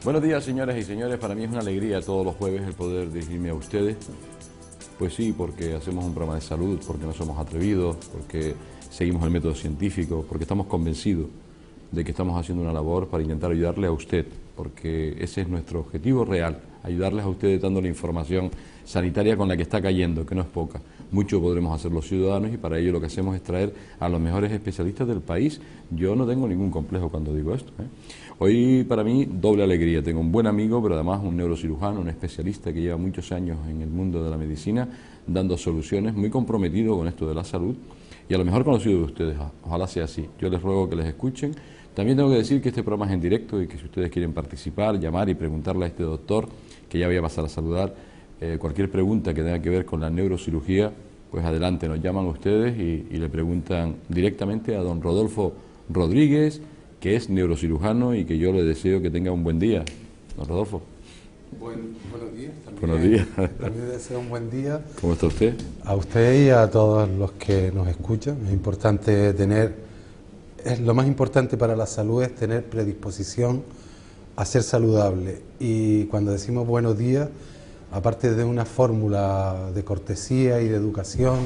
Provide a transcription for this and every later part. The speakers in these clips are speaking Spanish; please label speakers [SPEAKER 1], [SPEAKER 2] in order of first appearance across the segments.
[SPEAKER 1] Buenos días, señoras y señores. Para mí es una alegría todos los jueves el poder dirigirme a ustedes. Pues sí, porque hacemos un programa de salud, porque no somos atrevidos, porque seguimos el método científico, porque estamos convencidos de que estamos haciendo una labor para intentar ayudarle a usted, porque ese es nuestro objetivo real, ayudarles a ustedes dando la información sanitaria con la que está cayendo, que no es poca. Mucho podremos hacer los ciudadanos y para ello lo que hacemos es traer a los mejores especialistas del país. Yo no tengo ningún complejo cuando digo esto, ¿eh? Hoy para mí doble alegría, tengo un buen amigo, pero además un neurocirujano, un especialista que lleva muchos años en el mundo de la medicina, dando soluciones, muy comprometido con esto de la salud y a lo mejor conocido de ustedes, ojalá sea así. Yo les ruego que les escuchen. También tengo que decir que este programa es en directo y que si ustedes quieren participar, llamar y preguntarle a este doctor, que ya voy a pasar a saludar, cualquier pregunta que tenga que ver con la neurocirugía, pues adelante, nos llaman ustedes y le preguntan directamente a don Rodolfo Rodríguez, que es neurocirujano y que yo le deseo que tenga un buen día. Don Rodolfo.
[SPEAKER 2] Buenos días.
[SPEAKER 1] Buenos días.
[SPEAKER 2] También le deseo un buen día.
[SPEAKER 1] ¿Cómo está usted?
[SPEAKER 2] A usted y a todos los que nos escuchan. Es importante lo más importante para la salud es tener predisposición a ser saludable. Y cuando decimos buenos días, aparte de una fórmula de cortesía y de educación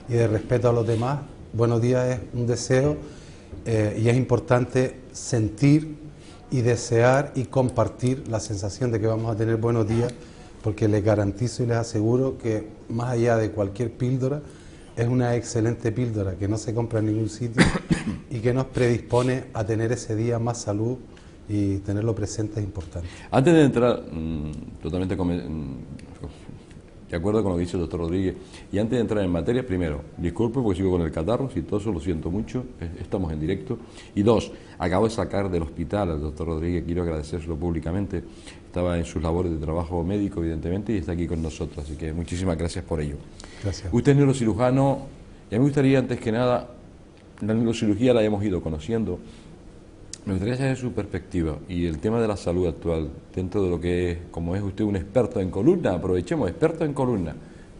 [SPEAKER 2] y de respeto a los demás, buenos días es un deseo y es importante sentir y desear y compartir la sensación de que vamos a tener buenos días, porque les garantizo y les aseguro que más allá de cualquier píldora, es una excelente píldora que no se compra en ningún sitio y que nos predispone a tener ese día más salud, y tenerlo presente es importante.
[SPEAKER 1] Antes de entrar totalmente de acuerdo con lo que dice el doctor Rodríguez, y antes de entrar en materia, primero, disculpe porque sigo con el catarro, si todo eso lo siento mucho, estamos en directo. Y dos, acabo de sacar del hospital al doctor Rodríguez, quiero agradecérselo públicamente, estaba en sus labores de trabajo médico, evidentemente, y está aquí con nosotros, así que muchísimas gracias por ello.
[SPEAKER 2] Gracias.
[SPEAKER 1] Usted es neurocirujano, y a mí me gustaría, antes que nada, la neurocirugía la hemos ido conociendo. Me gustaría saber su perspectiva y el tema de la salud actual, dentro de lo que es, como es usted un experto en columna, aprovechemos, experto en columna,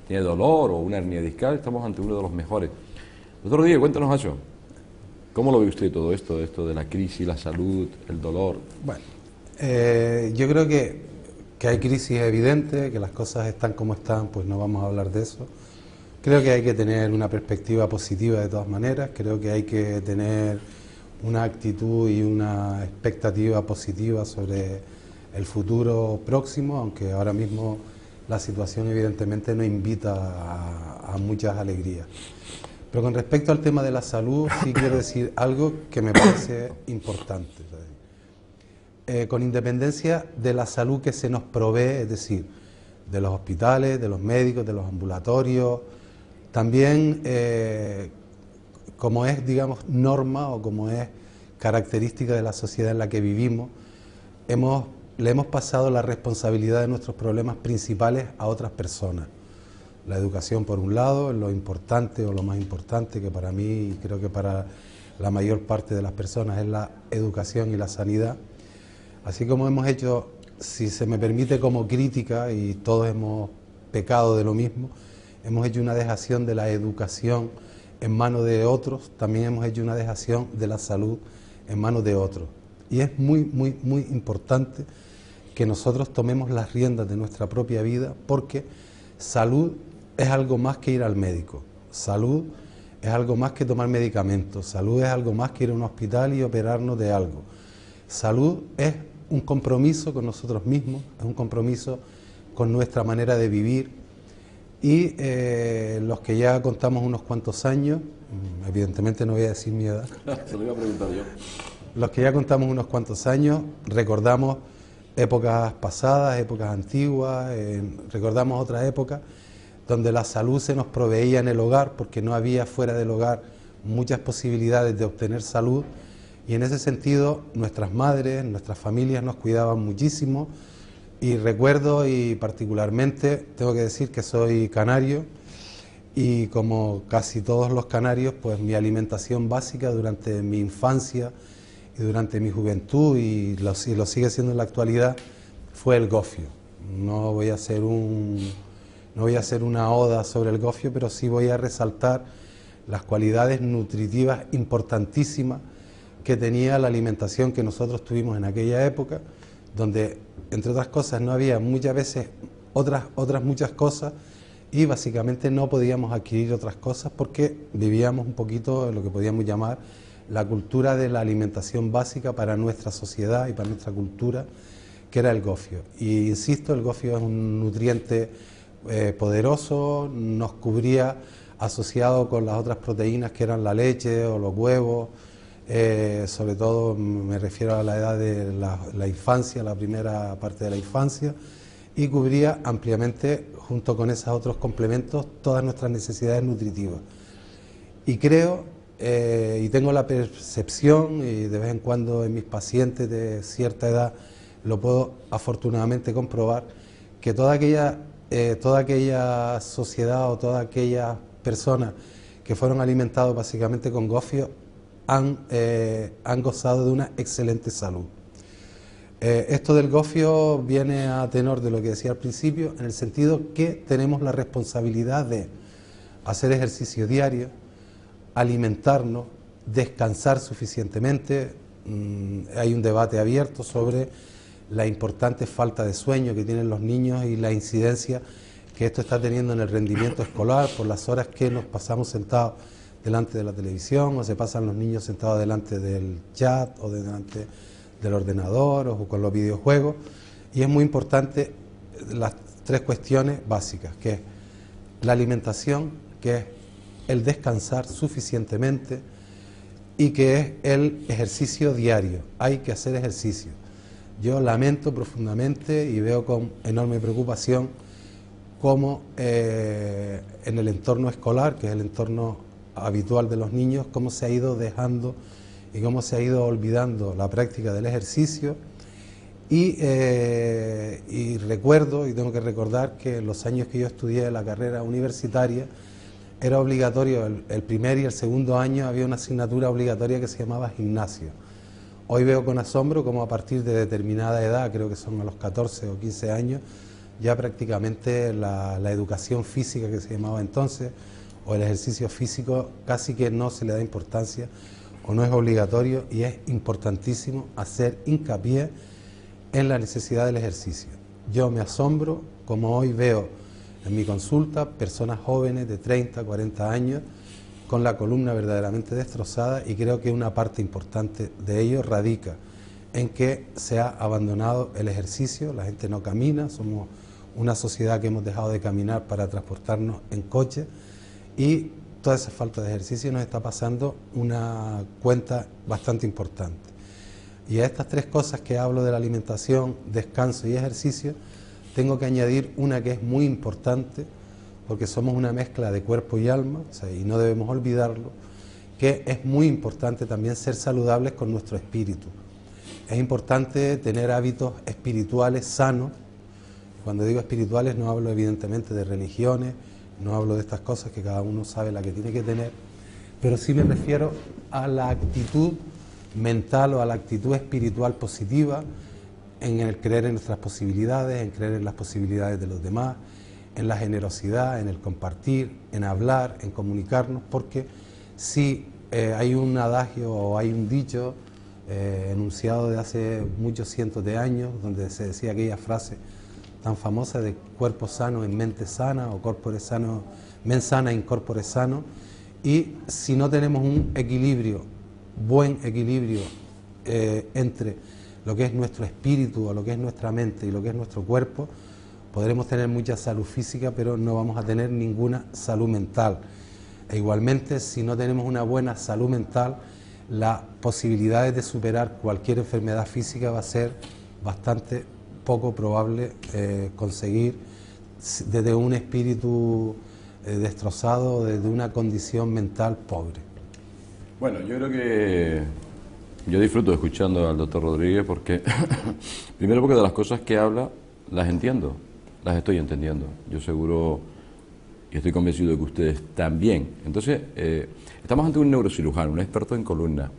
[SPEAKER 1] tiene dolor o una hernia discal, estamos ante uno de los mejores. Doctor Rodríguez, cuéntanos eso. ¿Cómo lo ve usted todo esto de la crisis, la salud, el dolor?
[SPEAKER 2] Bueno, yo creo que hay crisis evidente, que las cosas están como están, pues no vamos a hablar de eso. Creo que hay que tener una perspectiva positiva de todas maneras, creo que hay que tener una actitud y una expectativa positiva sobre el futuro próximo, aunque ahora mismo la situación evidentemente no invita a muchas alegrías. Pero con respecto al tema de la salud, sí quiero decir algo que me parece importante. Con independencia de la salud que se nos provee, es decir, de los hospitales, de los médicos, de los ambulatorios, también como es, digamos, norma o como es característica de la sociedad en la que vivimos, le hemos pasado la responsabilidad de nuestros problemas principales a otras personas. La educación, por un lado, es lo importante o lo más importante, que para mí y creo que para la mayor parte de las personas es la educación y la sanidad. Así como hemos hecho, si se me permite como crítica, y todos hemos pecado de lo mismo, hemos hecho una dejación de la educación en manos de otros, también hemos hecho una dejación de la salud en manos de otros. Y es muy, muy, muy importante que nosotros tomemos las riendas de nuestra propia vida, porque salud es algo más que ir al médico, salud es algo más que tomar medicamentos, salud es algo más que ir a un hospital y operarnos de algo. Salud es un compromiso con nosotros mismos, es un compromiso con nuestra manera de vivir. Y los que ya contamos unos cuantos años, evidentemente no voy a decir mi edad.
[SPEAKER 1] Se lo iba a preguntar yo.
[SPEAKER 2] Los que ya contamos unos cuantos años, recordamos épocas pasadas, épocas antiguas, recordamos otras épocas donde la salud se nos proveía en el hogar, porque no había fuera del hogar muchas posibilidades de obtener salud, y en ese sentido nuestras madres, nuestras familias nos cuidaban muchísimo. Y recuerdo, y particularmente tengo que decir que soy canario, y como casi todos los canarios, pues mi alimentación básica durante mi infancia y durante mi juventud, y lo sigue siendo en la actualidad, fue el gofio. No voy a hacer una oda sobre el gofio, pero sí voy a resaltar las cualidades nutritivas importantísimas que tenía la alimentación que nosotros tuvimos en aquella época. donde, entre otras cosas, no había muchas veces otras muchas cosas, y básicamente no podíamos adquirir otras cosas porque vivíamos un poquito en lo que podíamos llamar la cultura de la alimentación básica para nuestra sociedad y para nuestra cultura, que era el gofio. Y insisto, el gofio es un nutriente poderoso, nos cubría asociado con las otras proteínas que eran la leche o los huevos, sobre todo me refiero a la edad de la infancia, la primera parte de la infancia, y cubría ampliamente, junto con esos otros complementos, todas nuestras necesidades nutritivas. Y creo, y tengo la percepción, y de vez en cuando en mis pacientes de cierta edad lo puedo afortunadamente comprobar, que toda aquella sociedad o todas aquellas personas que fueron alimentados básicamente con gofio han gozado de una excelente salud. Esto del gofio viene a tenor de lo que decía al principio, en el sentido que tenemos la responsabilidad de hacer ejercicio diario, alimentarnos, descansar suficientemente. Hay un debate abierto sobre la importante falta de sueño que tienen los niños y la incidencia que esto está teniendo en el rendimiento escolar por las horas que nos pasamos sentados delante de la televisión, o se pasan los niños sentados delante del chat o delante del ordenador o con los videojuegos. Y es muy importante las tres cuestiones básicas, que es la alimentación, que es el descansar suficientemente y que es el ejercicio diario. Hay que hacer ejercicio. Yo lamento profundamente y veo con enorme preocupación cómo en el entorno escolar, que es el entorno habitual de los niños, cómo se ha ido dejando y cómo se ha ido olvidando la práctica del ejercicio. Y recuerdo, y tengo que recordar, que en los años que yo estudié la carrera universitaria era obligatorio, el primer y el segundo año había una asignatura obligatoria que se llamaba gimnasio. Hoy veo con asombro cómo a partir de determinada edad, creo que son a los 14 o 15 años, ya prácticamente la educación física que se llamaba entonces, o el ejercicio físico, casi que no se le da importancia o no es obligatorio, y es importantísimo hacer hincapié en la necesidad del ejercicio. Yo me asombro como hoy veo en mi consulta personas jóvenes de 30, 40 años con la columna verdaderamente destrozada, y creo que una parte importante de ello radica en que se ha abandonado el ejercicio, la gente no camina, somos una sociedad que hemos dejado de caminar para transportarnos en coche, y toda esa falta de ejercicio nos está pasando una cuenta bastante importante. Y a estas tres cosas que hablo de la alimentación, descanso y ejercicio, tengo que añadir una que es muy importante, porque somos una mezcla de cuerpo y alma, o sea, y no debemos olvidarlo, que es muy importante también ser saludables con nuestro espíritu. Es importante tener hábitos espirituales sanos. Cuando digo espirituales no hablo evidentemente de religiones, no hablo de estas cosas que cada uno sabe la que tiene que tener, pero sí me refiero a la actitud mental o a la actitud espiritual positiva, en el creer en nuestras posibilidades, en creer en las posibilidades de los demás, en la generosidad, en el compartir, en hablar, en comunicarnos, porque si hay un adagio o hay un dicho enunciado de hace muchos cientos de años, donde se decía aquella frase tan famosa de cuerpo sano en mente sana, o corpore sano, mens sana in corpore sano, y si no tenemos un equilibrio, buen equilibrio entre lo que es nuestro espíritu, o lo que es nuestra mente y lo que es nuestro cuerpo, podremos tener mucha salud física, pero no vamos a tener ninguna salud mental. E igualmente, si no tenemos una buena salud mental, las posibilidades de superar cualquier enfermedad física va a ser bastante poco probable conseguir desde un espíritu destrozado, desde una condición mental pobre.
[SPEAKER 1] Bueno, yo creo que yo disfruto escuchando al doctor Rodríguez porque, primero porque de las cosas que habla las entiendo, las estoy entendiendo. Yo seguro y estoy convencido de que ustedes también. Entonces, estamos ante un neurocirujano, un experto en columna,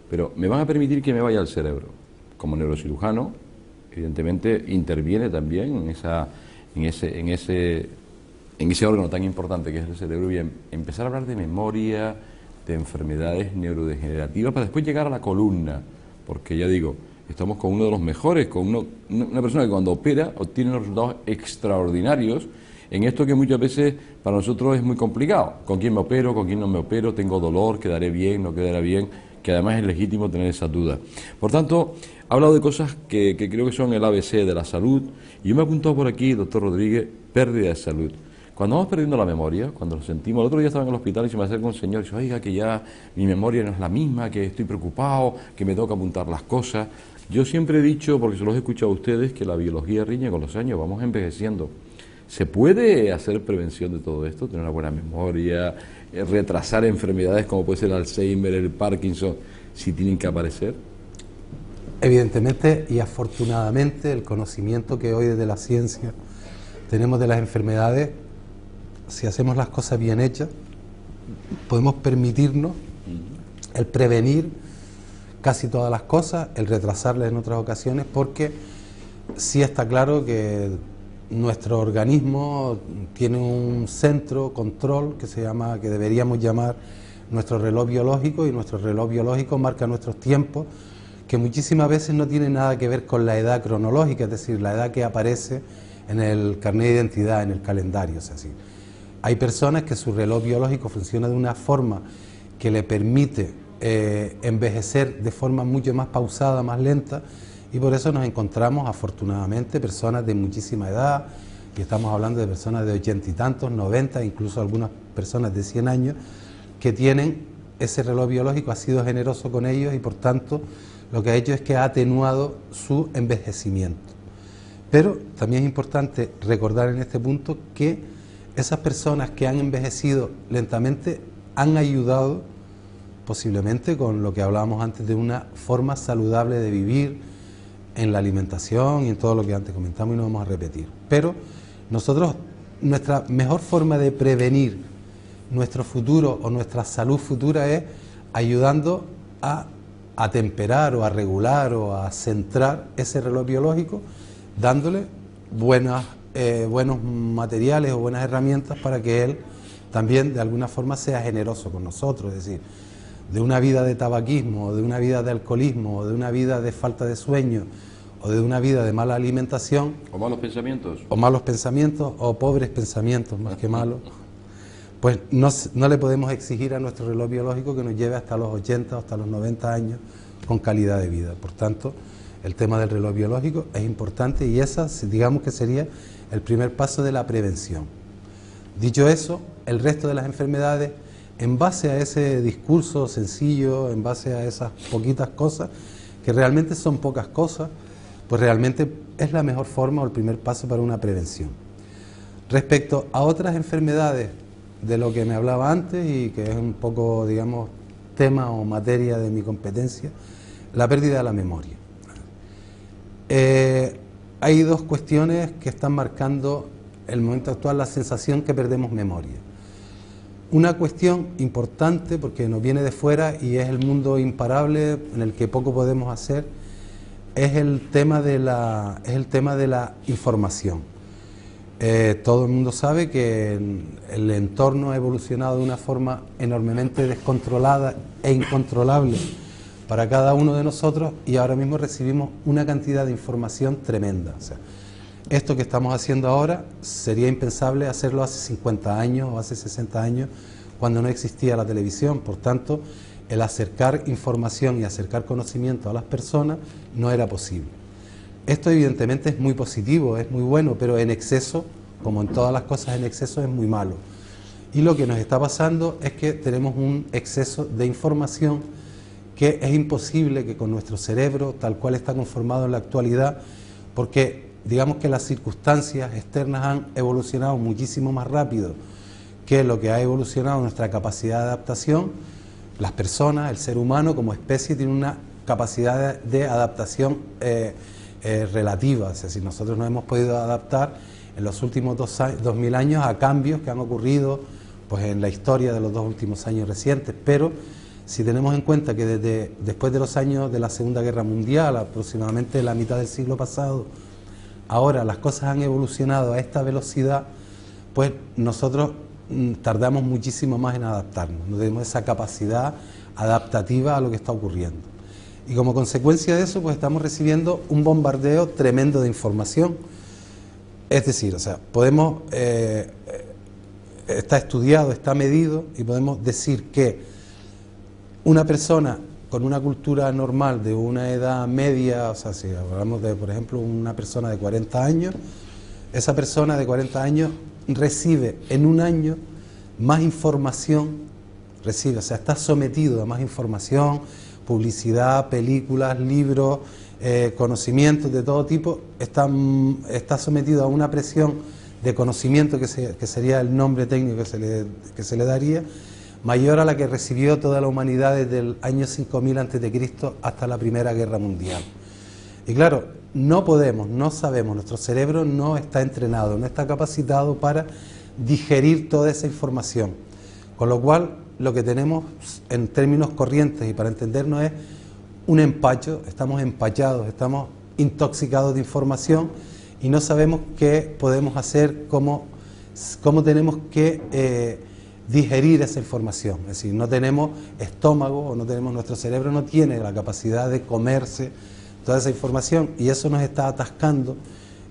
[SPEAKER 1] pero me van a permitir que me vaya al cerebro. Como neurocirujano, evidentemente interviene también en ese órgano tan importante que es el cerebro, y empezar a hablar de memoria, de enfermedades neurodegenerativas, para después llegar a la columna, porque ya digo, Estamos con uno de los mejores, con una persona que cuando opera obtiene unos resultados extraordinarios en esto que muchas veces para nosotros es muy complicado. ¿Con quién me opero? ¿Con quién no me opero? ¿Tengo dolor? ¿Quedaré bien? ¿No quedaré bien? Que además es legítimo tener esa duda. Por tanto, ha hablado de cosas que creo que son el ABC de la salud. Y yo me he apuntado por aquí, doctor Rodríguez, pérdida de salud. Cuando vamos perdiendo la memoria, cuando lo sentimos, el otro día estaba en el hospital y se me acerca un señor y dice, oiga, que ya mi memoria no es la misma, que estoy preocupado, que me toca apuntar las cosas. Yo siempre he dicho, porque se los he escuchado a ustedes, que la biología riñe con los años, vamos envejeciendo. ¿Se puede hacer prevención de todo esto? Tener una buena memoria, retrasar enfermedades como puede ser el Alzheimer, el Parkinson, si tienen que aparecer.
[SPEAKER 2] Evidentemente y afortunadamente el conocimiento que hoy desde la ciencia tenemos de las enfermedades, si hacemos las cosas bien hechas, podemos permitirnos el prevenir casi todas las cosas, el retrasarlas en otras ocasiones, porque sí está claro que nuestro organismo tiene un centro control que se llama, que deberíamos llamar nuestro reloj biológico, y nuestro reloj biológico marca nuestros tiempos, que muchísimas veces no tiene nada que ver con la edad cronológica, es decir, la edad que aparece en el carnet de identidad, en el calendario. Es así. Hay personas que su reloj biológico funciona de una forma que le permite envejecer de forma mucho más pausada, más lenta, y por eso nos encontramos afortunadamente personas de muchísima edad, y estamos hablando de personas de 80 y tantos, 90, incluso algunas personas de 100 años, que tienen ese reloj biológico, ha sido generoso con ellos y por tanto lo que ha hecho es que ha atenuado su envejecimiento. Pero también es importante recordar en este punto que esas personas que han envejecido lentamente han ayudado posiblemente con lo que hablábamos antes de una forma saludable de vivir, en la alimentación y en todo lo que antes comentamos, y no vamos a repetir. Pero nosotros, nuestra mejor forma de prevenir nuestro futuro o nuestra salud futura es ayudando a atemperar o a regular o a centrar ese reloj biológico, dándole buenos materiales o buenas herramientas para que él también de alguna forma sea generoso con nosotros. Es decir, de una vida de tabaquismo, o de una vida de alcoholismo, o de una vida de falta de sueño, o de una vida de mala alimentación.
[SPEAKER 1] O malos pensamientos.
[SPEAKER 2] O malos pensamientos, o pobres pensamientos, más que malos. Pues no le podemos exigir a nuestro reloj biológico que nos lleve hasta los 80 o hasta los 90 años con calidad de vida. Por tanto, el tema del reloj biológico es importante y esa, digamos que sería el primer paso de la prevención. Dicho eso, el resto de las enfermedades, en base a ese discurso sencillo, en base a esas poquitas cosas, que realmente son pocas cosas, pues realmente es la mejor forma o el primer paso para una prevención. Respecto a otras enfermedades de lo que me hablaba antes y que es un poco, digamos, tema o materia de mi competencia, la pérdida de la memoria. Hay dos cuestiones que están marcando el momento actual la sensación que perdemos memoria. Una cuestión importante, porque nos viene de fuera y es el mundo imparable en el que poco podemos hacer, es el tema de la información. Todo el mundo sabe que el entorno ha evolucionado de una forma enormemente descontrolada e incontrolable para cada uno de nosotros, y ahora mismo recibimos una cantidad de información tremenda. O sea, esto que estamos haciendo ahora sería impensable hacerlo hace 50 años o hace 60 años, cuando no existía la televisión. Por tanto, el acercar información y acercar conocimiento a las personas no era posible. Esto evidentemente es muy positivo, es muy bueno, pero en exceso, como en todas las cosas, en exceso es muy malo. Y lo que nos está pasando es que tenemos un exceso de información que es imposible que con nuestro cerebro, tal cual está conformado en la actualidad, porque digamos que las circunstancias externas han evolucionado muchísimo más rápido que lo que ha evolucionado nuestra capacidad de adaptación. Las personas, el ser humano como especie, tiene una capacidad de adaptación relativa. Es decir, nosotros nos hemos podido adaptar en los últimos 2000 años a cambios que han ocurrido pues, en la historia de los 2 últimos años recientes, pero si tenemos en cuenta que después de los años de la Segunda Guerra Mundial, aproximadamente la mitad del siglo pasado, ahora las cosas han evolucionado a esta velocidad, pues nosotros tardamos muchísimo más en adaptarnos, no tenemos esa capacidad adaptativa a lo que está ocurriendo. Y como consecuencia de eso, pues estamos recibiendo un bombardeo tremendo de información. Es decir, o sea, podemos, está estudiado, está medido, y podemos decir que una persona con una cultura normal de una edad media, o sea, si hablamos de, por ejemplo, una persona de 40 años, esa persona de 40 años recibe en un año más información, o sea, está sometido a más información, publicidad, películas, libros, conocimientos de todo tipo, está sometido a una presión de conocimiento que sería el nombre técnico que se le daría, mayor a la que recibió toda la humanidad desde el año 5000 a.C. hasta la Primera Guerra Mundial. Y claro, no podemos, no sabemos, nuestro cerebro no está entrenado, no está capacitado para digerir toda esa información. Con lo cual, lo que tenemos en términos corrientes y para entendernos es un empacho, estamos empachados, estamos intoxicados de información y no sabemos qué podemos hacer, cómo tenemos que digerir esa información. Es decir, no tenemos estómago o no tenemos, nuestro cerebro no tiene la capacidad de comerse toda esa información y eso nos está atascando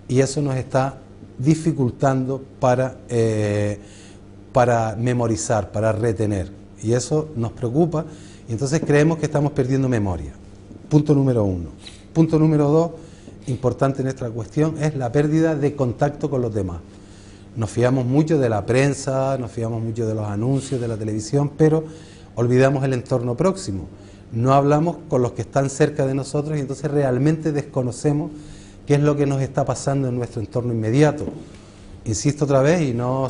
[SPEAKER 2] y eso nos está dificultando para memorizar, para retener, y eso nos preocupa y entonces creemos que estamos perdiendo memoria. Punto número 1. Punto número 2, importante en esta cuestión, es la pérdida de contacto con los demás. Nos fiamos mucho de la prensa, nos fiamos mucho de los anuncios, de la televisión, pero olvidamos el entorno próximo. No hablamos con los que están cerca de nosotros y entonces realmente desconocemos qué es lo que nos está pasando en nuestro entorno inmediato. Insisto otra vez, y no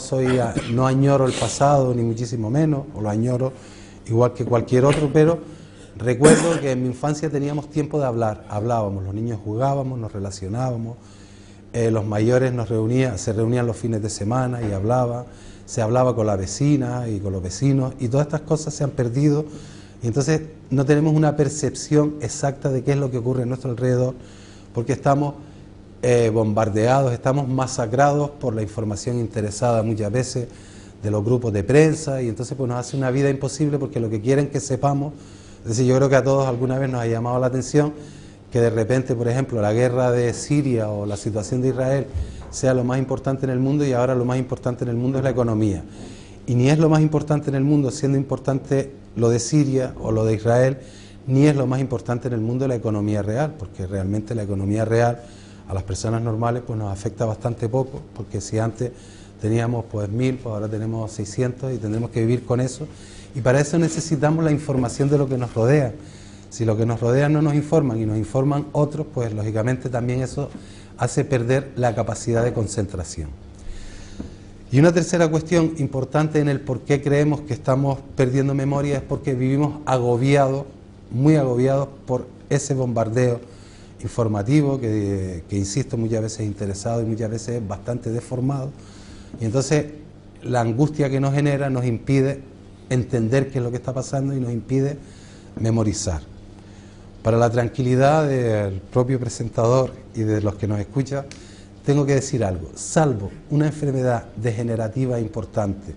[SPEAKER 2] añoro el pasado, ni muchísimo menos, o lo añoro igual que cualquier otro, pero recuerdo que en mi infancia teníamos tiempo de hablar, hablábamos, los niños jugábamos, nos relacionábamos, los mayores se reunían los fines de semana y se hablaba con la vecina y con los vecinos, y todas estas cosas se han perdido, y entonces no tenemos una percepción exacta de qué es lo que ocurre en nuestro alrededor, porque estamos bombardeados, estamos masacrados por la información interesada muchas veces de los grupos de prensa, y entonces pues nos hace una vida imposible porque lo que quieren que sepamos, es decir, yo creo que a todos alguna vez nos ha llamado la atención que de repente, por ejemplo, la guerra de Siria o la situación de Israel sea lo más importante en el mundo y ahora lo más importante en el mundo es la economía. Y ni es lo más importante en el mundo siendo importante lo de Siria o lo de Israel, ni es lo más importante en el mundo la economía real, porque realmente la economía real a las personas normales pues nos afecta bastante poco, porque si antes teníamos pues 1000, pues ahora tenemos 600 y tendremos que vivir con eso, y para eso necesitamos la información de lo que nos rodea. Si lo que nos rodea no nos informan y nos informan otros, pues lógicamente también eso hace perder la capacidad de concentración. Y una tercera cuestión importante en el por qué creemos que estamos perdiendo memoria es porque vivimos agobiados, muy agobiados por ese bombardeo informativo que insisto, muchas veces es interesado y muchas veces es bastante deformado, y entonces la angustia que nos genera nos impide entender qué es lo que está pasando y nos impide memorizar. Para la tranquilidad del propio presentador y de los que nos escuchan, tengo que decir algo: salvo una enfermedad degenerativa importante,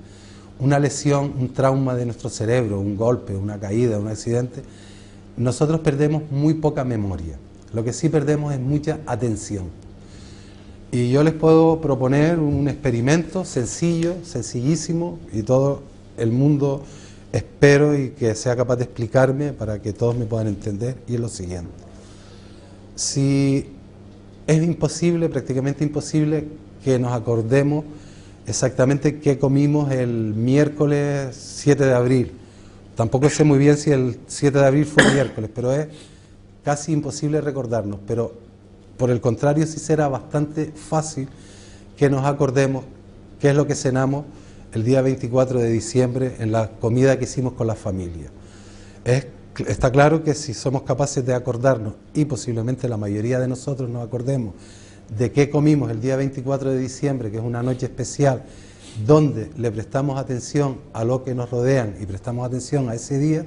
[SPEAKER 2] una lesión, un trauma de nuestro cerebro, un golpe, una caída, un accidente, nosotros perdemos muy poca memoria. Lo que sí perdemos es mucha atención. Y yo les puedo proponer un experimento sencillo, sencillísimo, y todo el mundo espero y que sea capaz de explicarme para que todos me puedan entender, y es lo siguiente. Si es imposible, prácticamente imposible, que nos acordemos exactamente qué comimos el miércoles 7 de abril. Tampoco sé muy bien si el 7 de abril fue miércoles, pero es casi imposible recordarnos. Pero por el contrario, sí será bastante fácil que nos acordemos qué es lo que cenamos el día 24 de diciembre en la comida que hicimos con la familia. Está claro que si somos capaces de acordarnos, y posiblemente la mayoría de nosotros nos acordemos de qué comimos el día 24 de diciembre, que es una noche especial, donde le prestamos atención a lo que nos rodean y prestamos atención a ese día,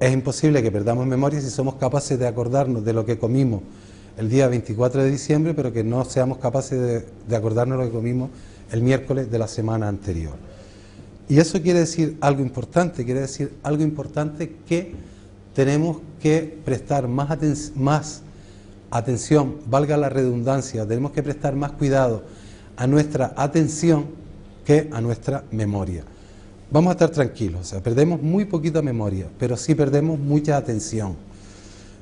[SPEAKER 2] es imposible que perdamos memoria si somos capaces de acordarnos de lo que comimos el día 24 de diciembre, pero que no seamos capaces de acordarnos de lo que comimos el miércoles de la semana anterior. Y eso quiere decir algo importante que tenemos que prestar más atención, valga la redundancia, tenemos que prestar más cuidado a nuestra atención que a nuestra memoria. Vamos a estar tranquilos, o sea, perdemos muy poquita memoria, pero sí perdemos mucha atención.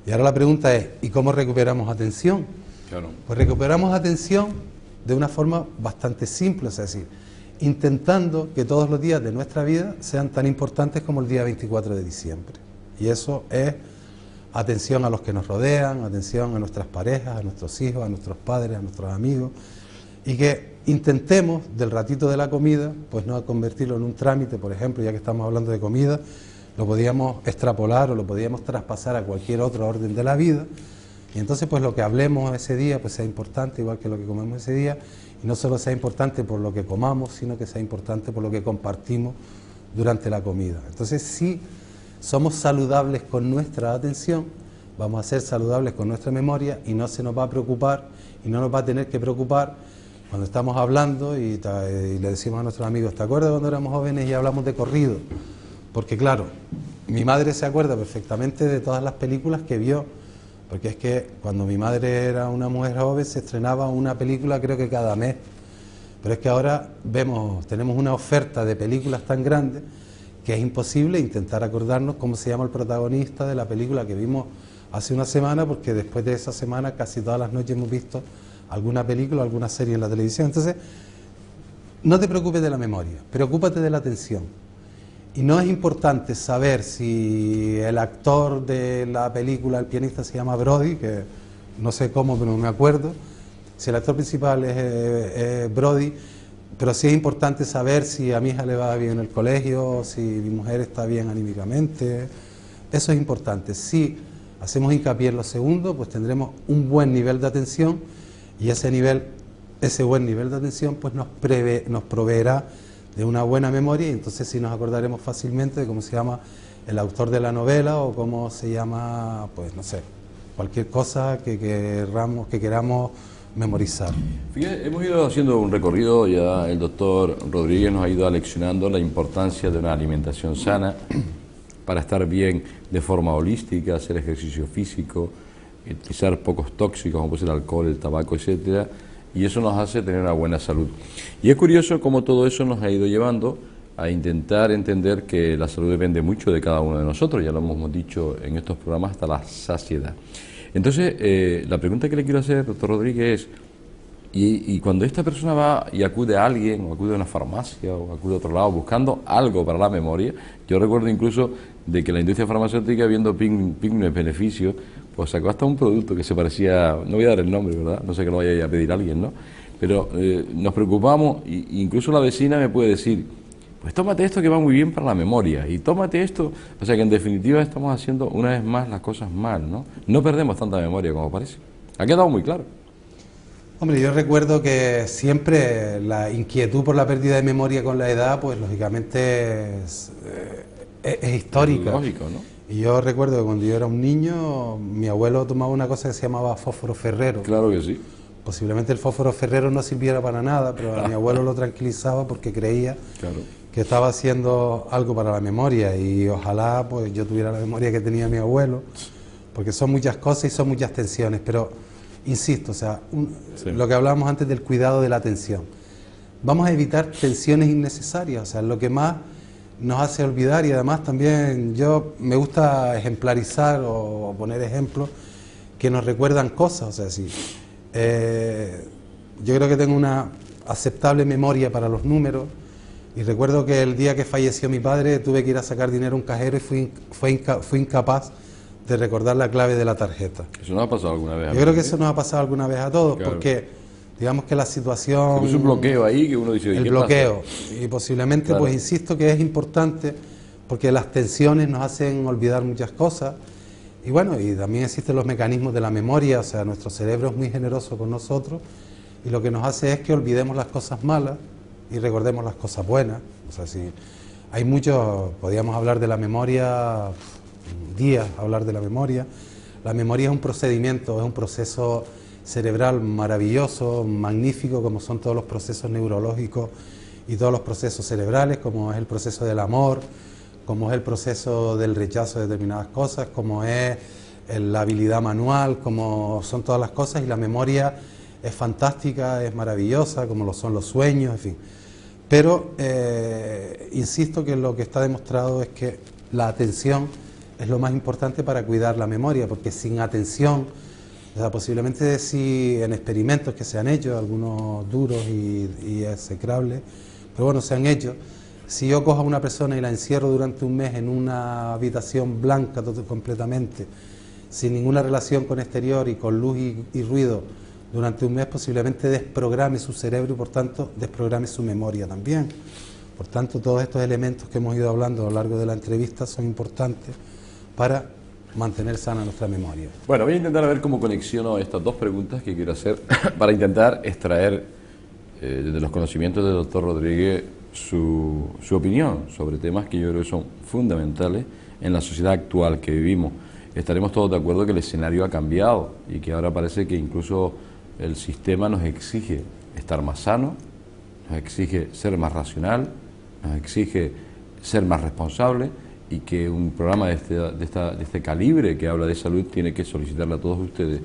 [SPEAKER 2] Y ahora la pregunta es, ¿y cómo recuperamos atención?
[SPEAKER 1] Claro.
[SPEAKER 2] Pues recuperamos atención de una forma bastante simple, es decir, intentando que todos los días de nuestra vida sean tan importantes como el día 24 de diciembre. Y eso es atención a los que nos rodean, atención a nuestras parejas, a nuestros hijos, a nuestros padres, a nuestros amigos, y que intentemos del ratito de la comida, pues no convertirlo en un trámite, por ejemplo, ya que estamos hablando de comida, lo podíamos extrapolar o lo podíamos traspasar a cualquier otro orden de la vida, y entonces pues lo que hablemos ese día pues sea importante igual que lo que comemos ese día, y no solo sea importante por lo que comamos, sino que sea importante por lo que compartimos durante la comida. Entonces, si somos saludables con nuestra atención, vamos a ser saludables con nuestra memoria y no se nos va a preocupar y no nos va a tener que preocupar cuando estamos hablando y le decimos a nuestros amigos, ¿te acuerdas cuando éramos jóvenes y hablamos de corrido? Porque claro, mi madre se acuerda perfectamente de todas las películas que vio, porque es que cuando mi madre era una mujer joven se estrenaba una película creo que cada mes, pero es que ahora tenemos una oferta de películas tan grande que es imposible intentar acordarnos cómo se llama el protagonista de la película que vimos hace una semana, porque después de esa semana casi todas las noches hemos visto alguna película, alguna serie en la televisión. Entonces, no te preocupes de la memoria, preocúpate de la atención. Y no es importante saber si el actor de la película, el pianista, se llama Brody, que no sé cómo, pero no me acuerdo, si el actor principal es Brody, pero sí es importante saber si a mi hija le va bien en el colegio, si mi mujer está bien anímicamente. Eso es importante. Si hacemos hincapié en lo segundo, pues tendremos un buen nivel de atención, y ese buen nivel de atención pues nos proveerá de una buena memoria, y entonces sí nos acordaremos fácilmente de cómo se llama el autor de la novela o cómo se llama, pues no sé, cualquier cosa que queramos memorizar.
[SPEAKER 1] Fíjate, hemos ido haciendo un recorrido, ya el doctor Rodríguez nos ha ido aleccionando la importancia de una alimentación sana para estar bien de forma holística, hacer ejercicio físico, utilizar pocos tóxicos como puede ser el alcohol, el tabaco, etcétera, y eso nos hace tener una buena salud. Y es curioso cómo todo eso nos ha ido llevando a intentar entender que la salud depende mucho de cada uno de nosotros, ya lo hemos dicho en estos programas hasta la saciedad. Entonces, la pregunta que le quiero hacer, doctor Rodríguez, es, y cuando esta persona va y acude a alguien, o acude a una farmacia, o acude a otro lado, buscando algo para la memoria, yo recuerdo incluso de que la industria farmacéutica, viendo pigmes beneficios, pues sacó hasta un producto que se parecía, no voy a dar el nombre, ¿verdad? No sé que lo vaya a pedir alguien, ¿no? Pero nos preocupamos, e incluso la vecina me puede decir, pues tómate esto que va muy bien para la memoria, y tómate esto, o sea que en definitiva estamos haciendo una vez más las cosas mal, ¿no? No perdemos tanta memoria como parece. Ha quedado muy claro.
[SPEAKER 2] Hombre, yo recuerdo que siempre la inquietud por la pérdida de memoria con la edad, pues lógicamente es histórica.
[SPEAKER 1] Es lógico, ¿no?
[SPEAKER 2] Y yo recuerdo que cuando yo era un niño, mi abuelo tomaba una cosa que se llamaba fósforo ferrero.
[SPEAKER 1] Claro que sí.
[SPEAKER 2] Posiblemente el fósforo ferrero no sirviera para nada, pero a mi abuelo lo tranquilizaba porque creía que estaba haciendo algo para la memoria, y ojalá pues yo tuviera la memoria que tenía mi abuelo, porque son muchas cosas y son muchas tensiones, pero insisto, o sea, lo que hablábamos antes del cuidado de la atención. Vamos a evitar tensiones innecesarias, o sea, lo que más nos hace olvidar, y además también me gusta ejemplarizar o poner ejemplos que nos recuerdan cosas, o sea, sí. Yo creo que tengo una aceptable memoria para los números, y recuerdo que el día que falleció mi padre tuve que ir a sacar dinero a un cajero y fui incapaz de recordar la clave de la tarjeta.
[SPEAKER 1] ¿Eso nos ha pasado alguna vez?
[SPEAKER 2] Yo creo que eso nos ha pasado alguna vez a todos, claro. Porque digamos que la situación...
[SPEAKER 1] Es un bloqueo ahí que uno dice...
[SPEAKER 2] El bloqueo, y posiblemente, claro. Pues insisto que es importante porque las tensiones nos hacen olvidar muchas cosas, y bueno, y también existen los mecanismos de la memoria, o sea, nuestro cerebro es muy generoso con nosotros, y lo que nos hace es que olvidemos las cosas malas y recordemos las cosas buenas. O sea, si hay muchos, podríamos hablar de la memoria, días hablar de la memoria. La memoria es un procedimiento, es un proceso cerebral maravilloso, magnífico, como son todos los procesos neurológicos y todos los procesos cerebrales, como es el proceso del amor, como es el proceso del rechazo de determinadas cosas, como es la habilidad manual, como son todas las cosas, y la memoria es fantástica, es maravillosa, como lo son los sueños, en fin. Pero insisto que lo que está demostrado es que la atención es lo más importante para cuidar la memoria, porque sin atención, o sea, posiblemente si en experimentos que se han hecho, algunos duros y execrables, pero bueno, se han hecho. Si yo cojo a una persona y la encierro durante un mes en una habitación blanca completamente, sin ninguna relación con exterior y con luz y ruido, durante un mes posiblemente desprograme su cerebro y por tanto desprograme su memoria también. Por tanto, todos estos elementos que hemos ido hablando a lo largo de la entrevista son importantes para mantener sana nuestra memoria.
[SPEAKER 1] Bueno, voy a intentar ver cómo conexiono estas dos preguntas que quiero hacer para intentar extraer desde los conocimientos del doctor Rodríguez su opinión sobre temas que yo creo que son fundamentales en la sociedad actual que vivimos. Estaremos todos de acuerdo que el escenario ha cambiado y que ahora parece que incluso el sistema nos exige estar más sano, nos exige ser más racional, nos exige ser más responsable, y que un programa de este calibre que habla de salud tiene que solicitarle a todos ustedes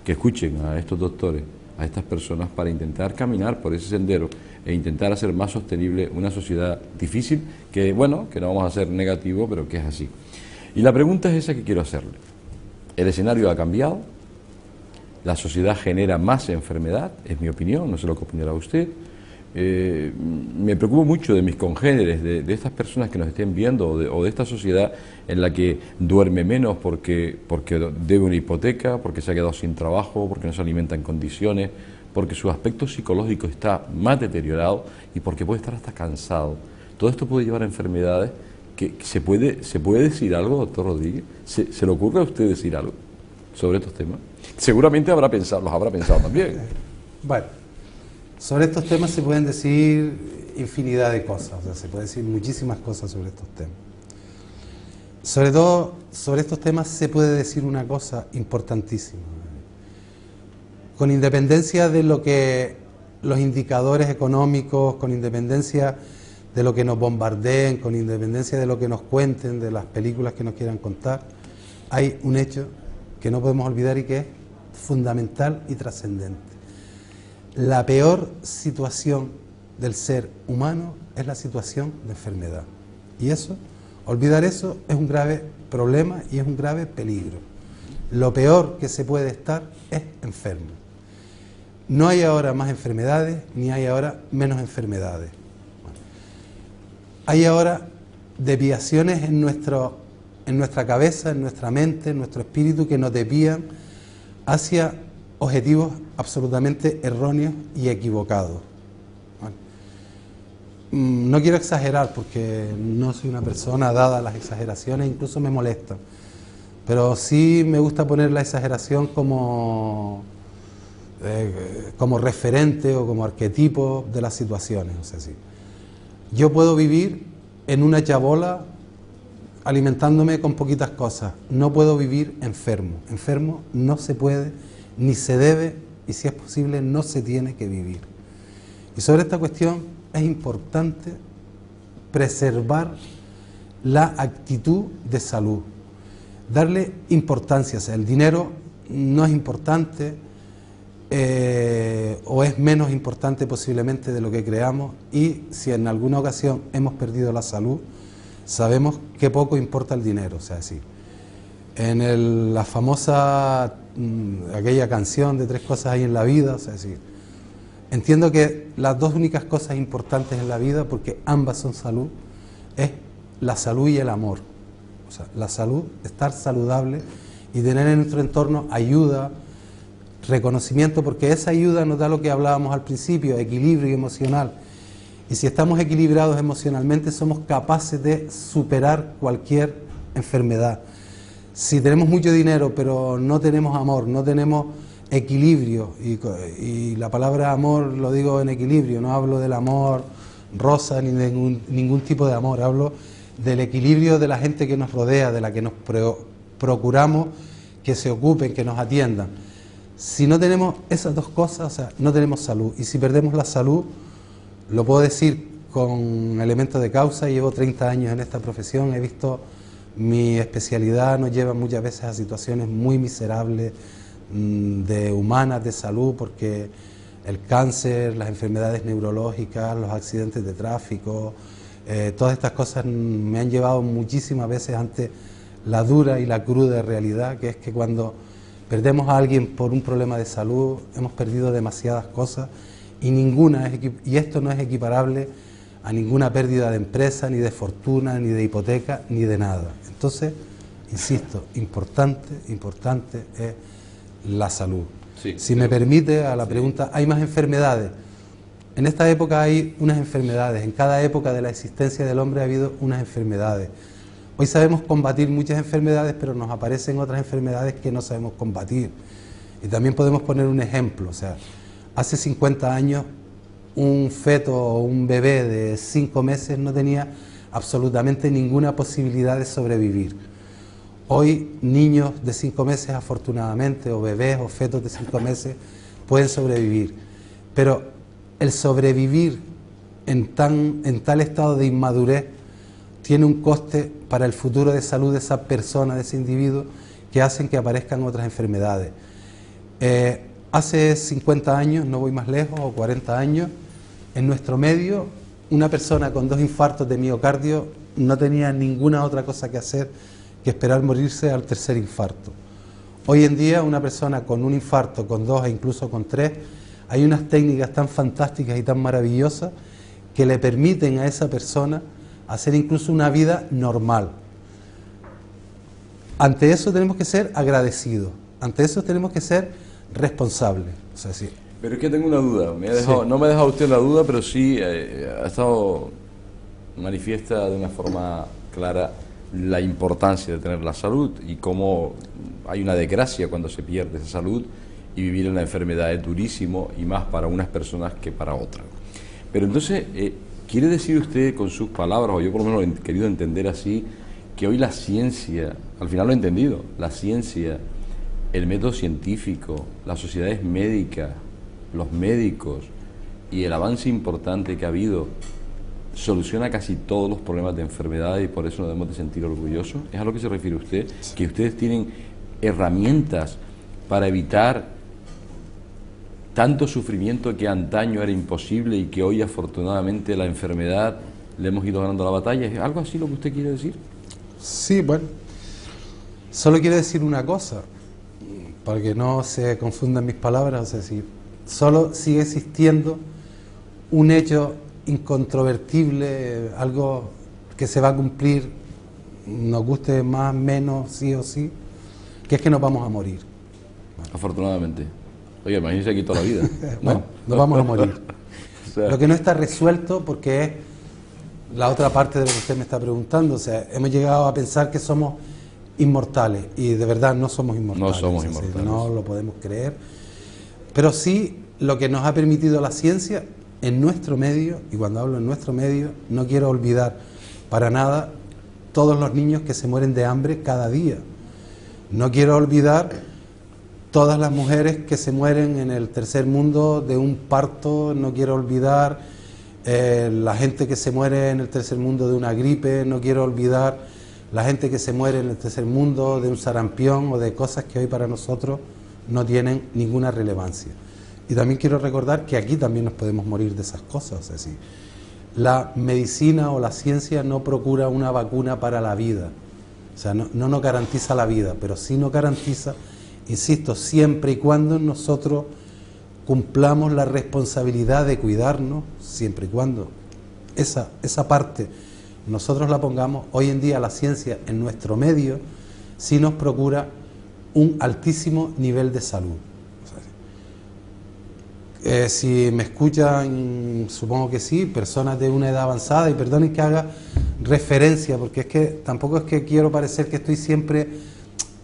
[SPEAKER 1] que escuchen a estos doctores, a estas personas, para intentar caminar por ese sendero e intentar hacer más sostenible una sociedad difícil, que bueno, que no vamos a ser negativos, pero que es así. Y la pregunta es esa que quiero hacerle. El escenario ha cambiado, la sociedad genera más enfermedad, es mi opinión, no sé lo que opinará usted. Me preocupo mucho de mis congéneres, de estas personas que nos estén viendo, o de esta sociedad en la que duerme menos porque debe una hipoteca, porque se ha quedado sin trabajo, porque no se alimenta en condiciones, porque su aspecto psicológico está más deteriorado y porque puede estar hasta cansado. Todo esto puede llevar a enfermedades que se puede decir algo, doctor Rodríguez. ¿Se le ocurre a usted decir algo sobre estos temas? Seguramente los habrá pensado también.
[SPEAKER 2] Bueno, sobre estos temas se pueden decir infinidad de cosas, o sea, se puede decir muchísimas cosas sobre estos temas. Sobre todo, sobre estos temas se puede decir una cosa importantísima. Con independencia de lo que los indicadores económicos, con independencia de lo que nos bombardeen, con independencia de lo que nos cuenten, de las películas que nos quieran contar, hay un hecho que no podemos olvidar y que es fundamental y trascendente. La peor situación del ser humano es la situación de enfermedad. Y eso, olvidar eso, es un grave problema y es un grave peligro. Lo peor que se puede estar es enfermo. No hay ahora más enfermedades, ni hay ahora menos enfermedades. Hay ahora desviaciones en nuestra cabeza, en nuestra mente, en nuestro espíritu, que nos desvían hacia objetivos absolutamente erróneos y equivocados. No quiero exagerar porque no soy una persona dada a las exageraciones, incluso me molestan, pero sí me gusta poner la exageración como referente o como arquetipo de las situaciones. O sea, sí. Yo puedo vivir en una chabola alimentándome con poquitas cosas, no puedo vivir enfermo. Enfermo no se puede, ni se debe, y si es posible no se tiene que vivir. Y sobre esta cuestión es importante preservar la actitud de salud, darle importancia. O sea, el dinero no es importante o es menos importante posiblemente de lo que creamos, y si en alguna ocasión hemos perdido la salud, sabemos qué poco importa el dinero. O sea, sí. En la famosa, aquella canción de 3 cosas hay en la vida, o sea, sí. Entiendo que las 2 únicas cosas importantes en la vida, porque ambas son salud, es la salud y el amor. O sea, la salud, estar saludable y tener en nuestro entorno ayuda, reconocimiento, porque esa ayuda nos da lo que hablábamos al principio, equilibrio emocional. Y si estamos equilibrados emocionalmente, somos capaces de superar cualquier enfermedad. Si tenemos mucho dinero, pero no tenemos amor, no tenemos equilibrio, y la palabra amor lo digo en equilibrio, no hablo del amor rosa ni de ningún tipo de amor, hablo del equilibrio de la gente que nos rodea, de la que nos procuramos que se ocupen, que nos atiendan. Si no tenemos esas 2 cosas, o sea, no tenemos salud. Y si perdemos la salud, lo puedo decir con elementos de causa, llevo 30 años en esta profesión, he visto mi especialidad nos lleva muchas veces a situaciones muy miserables, de humanas, de salud, porque el cáncer, las enfermedades neurológicas, los accidentes de tráfico, todas estas cosas me han llevado muchísimas veces ante la dura y la cruda realidad, que es que cuando perdemos a alguien por un problema de salud, hemos perdido demasiadas cosas y y esto no es equiparable a ninguna pérdida de empresa, ni de fortuna, ni de hipoteca, ni de nada. Entonces, insisto, importante es la salud.
[SPEAKER 1] Sí,
[SPEAKER 2] si me permite, a la pregunta, ¿hay más enfermedades? En esta época hay unas enfermedades, en cada época de la existencia del hombre ha habido unas enfermedades. Hoy sabemos combatir muchas enfermedades, pero nos aparecen otras enfermedades que no sabemos combatir. Y también podemos poner un ejemplo, o sea, hace 50 años un feto o un bebé de 5 meses no tenía absolutamente ninguna posibilidad de sobrevivir. Hoy niños de 5 meses afortunadamente, o bebés o fetos de 5 meses pueden sobrevivir, pero el sobrevivir en tal estado de inmadurez tiene un coste para el futuro de salud de esa persona, de ese individuo, que hacen que aparezcan otras enfermedades. Hace 50 años, no voy más lejos, o 40 años, en nuestro medio, una persona con 2 infartos de miocardio no tenía ninguna otra cosa que hacer que esperar morirse al tercer infarto. Hoy en día, una persona con un infarto, con 2 e incluso con 3, hay unas técnicas tan fantásticas y tan maravillosas que le permiten a esa persona hacer incluso una vida normal. Ante eso tenemos que ser agradecidos, ante eso tenemos que ser responsables. O sea, sí.
[SPEAKER 1] Pero es que tengo una duda, no me ha dejado usted la duda, pero sí ha estado manifiesta de una forma clara la importancia de tener la salud y cómo hay una desgracia cuando se pierde esa salud, y vivir en la enfermedad es durísimo, y más para unas personas que para otras. Pero entonces, ¿quiere decir usted con sus palabras, o yo por lo menos lo he querido entender así, que hoy la ciencia, al final lo he entendido, la ciencia, el método científico, las sociedades médicas, los médicos y el avance importante que ha habido soluciona casi todos los problemas de enfermedad, y por eso nos debemos de sentir orgullosos? ¿Es a lo que se refiere usted? Sí. Que ustedes tienen herramientas para evitar tanto sufrimiento que antaño era imposible y que hoy afortunadamente la enfermedad le hemos ido ganando la batalla. ¿Es algo así lo que usted quiere decir?
[SPEAKER 2] Sí, bueno, solo quiero decir una cosa, para que no se confundan mis palabras, es decir, solo sigue existiendo un hecho incontrovertible, algo que se va a cumplir, nos guste más, menos, sí o sí, que es que nos vamos a morir. Bueno.
[SPEAKER 1] Afortunadamente. Oye, imagínense aquí toda la vida.
[SPEAKER 2] Bueno, nos vamos a morir. O sea, lo que no está resuelto, porque es la otra parte de lo que usted me está preguntando, o sea, hemos llegado a pensar que somos inmortales, y de verdad no somos inmortales.
[SPEAKER 1] No somos inmortales.
[SPEAKER 2] No lo podemos creer. Pero sí, lo que nos ha permitido la ciencia en nuestro medio, y cuando hablo en nuestro medio, no quiero olvidar para nada todos los niños que se mueren de hambre cada día. No quiero olvidar todas las mujeres que se mueren en el tercer mundo de un parto, no quiero olvidar la gente que se muere en el tercer mundo de una gripe, no quiero olvidar la gente que se muere en el tercer mundo de un sarampión o de cosas que hoy para nosotros no tienen ninguna relevancia. Y también quiero recordar que aquí también nos podemos morir de esas cosas. Es decir, la medicina o la ciencia no procura una vacuna para la vida. O sea, no nos garantiza la vida, pero sí nos garantiza, insisto, siempre y cuando nosotros cumplamos la responsabilidad de cuidarnos, siempre y cuando esa parte nosotros la pongamos. Hoy en día la ciencia en nuestro medio sí nos procura un altísimo nivel de salud. Si me escuchan, supongo que sí, personas de una edad avanzada, y perdonen que haga referencia, porque es que tampoco es que quiero parecer que estoy siempre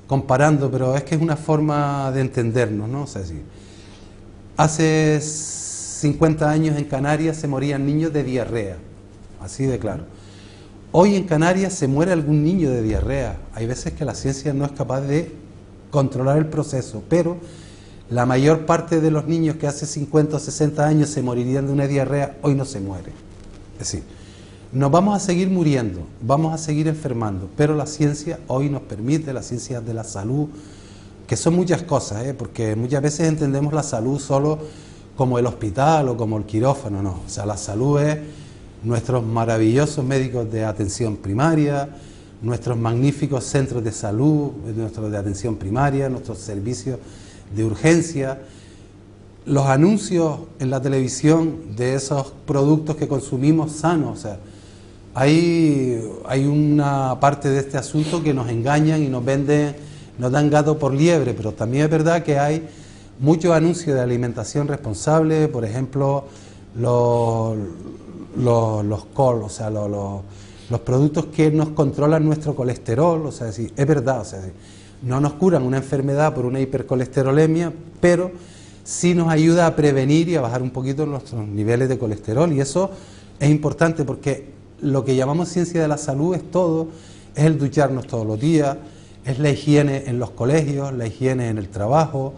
[SPEAKER 2] comparando, pero es que es una forma de entendernos, ¿no? O sea, sí. Hace 50 años en Canarias se morían niños de diarrea, así de claro. Hoy en Canarias se muere algún niño de diarrea. Hay veces que la ciencia no es capaz de controlar el proceso, pero la mayor parte de los niños que hace 50 o 60 años se morirían de una diarrea, hoy no se mueren. Es decir, nos vamos a seguir muriendo, vamos a seguir enfermando, pero la ciencia hoy nos permite, la ciencia de la salud, que son muchas cosas, porque muchas veces entendemos la salud solo como el hospital o como el quirófano, no. O sea, la salud es nuestros maravillosos médicos de atención primaria, nuestros magníficos centros de salud, nuestros de atención primaria, nuestros servicios de urgencia, los anuncios en la televisión de esos productos que consumimos sanos. O sea, hay una parte de este asunto que nos engañan y nos venden, nos dan gato por liebre, pero también es verdad que hay muchos anuncios de alimentación responsable, por ejemplo, los COL, o sea, los productos que nos controlan nuestro colesterol. O sea, sí, es verdad, o sea, sí, no nos curan una enfermedad por una hipercolesterolemia, pero sí nos ayuda a prevenir y a bajar un poquito nuestros niveles de colesterol, y eso es importante porque lo que llamamos ciencia de la salud es todo, es el ducharnos todos los días, es la higiene en los colegios, la higiene en el trabajo,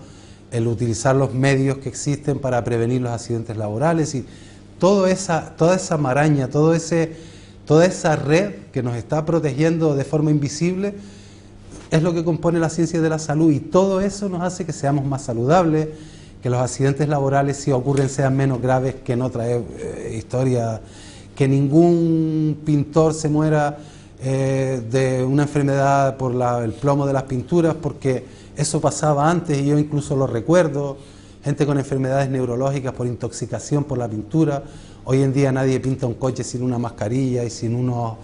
[SPEAKER 2] el utilizar los medios que existen para prevenir los accidentes laborales, y toda esa maraña, toda esa red que nos está protegiendo de forma invisible es lo que compone la ciencia de la salud, y todo eso nos hace que seamos más saludables, que los accidentes laborales, si ocurren, sean menos graves, que en otra historia, que ningún pintor se muera de una enfermedad por el plomo de las pinturas, porque eso pasaba antes y yo incluso lo recuerdo, gente con enfermedades neurológicas por intoxicación por la pintura. Hoy en día nadie pinta un coche sin una mascarilla y sin unos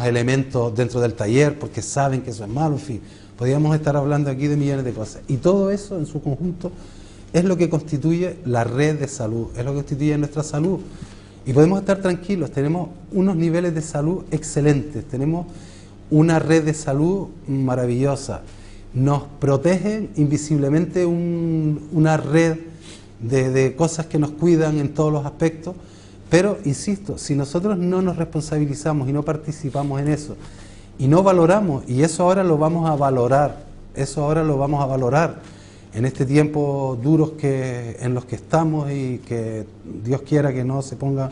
[SPEAKER 2] elementos dentro del taller porque saben que eso es malo. En fin, podríamos estar hablando aquí de millones de cosas, y todo eso en su conjunto es lo que constituye la red de salud, es lo que constituye nuestra salud. Y podemos estar tranquilos, tenemos unos niveles de salud excelentes, tenemos una red de salud maravillosa, nos protegen invisiblemente una red de cosas que nos cuidan en todos los aspectos, pero insisto, si nosotros no nos responsabilizamos y no participamos en eso, y no valoramos, y eso ahora lo vamos a valorar, en este tiempo duros en los que estamos, y que Dios quiera que no se pongan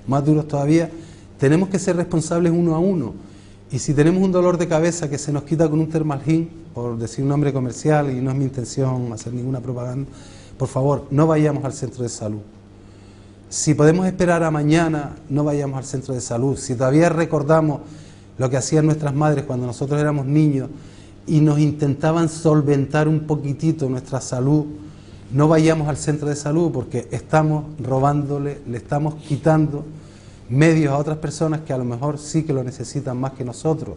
[SPEAKER 2] más duros todavía, tenemos que ser responsables uno a uno. Y si tenemos un dolor de cabeza que se nos quita con un Termalgin, por decir un nombre comercial, y no es mi intención hacer ninguna propaganda, por favor, no vayamos al centro de salud. Si podemos esperar a mañana, no vayamos al centro de salud. Si todavía recordamos lo que hacían nuestras madres cuando nosotros éramos niños y nos intentaban solventar un poquitito nuestra salud, no vayamos al centro de salud, porque estamos robándole, le estamos quitando medios a otras personas que a lo mejor sí que lo necesitan más que nosotros.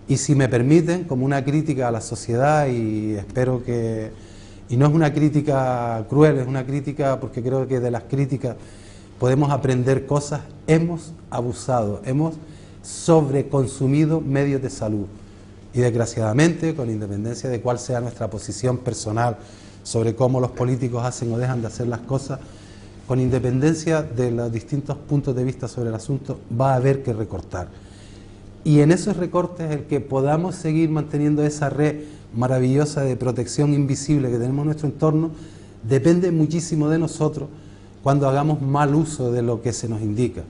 [SPEAKER 2] Y si me permiten, como una crítica a la sociedad, y espero que, y no es una crítica cruel, es una crítica porque creo que de las críticas podemos aprender cosas, hemos abusado, hemos sobreconsumido medios de salud. Y desgraciadamente, con independencia de cuál sea nuestra posición personal sobre cómo los políticos hacen o dejan de hacer las cosas, con independencia de los distintos puntos de vista sobre el asunto, va a haber que recortar. Y en esos recortes, el que podamos seguir manteniendo esa red maravillosa de protección invisible que tenemos en nuestro entorno, depende muchísimo de nosotros cuando hagamos mal uso de lo que se nos indica.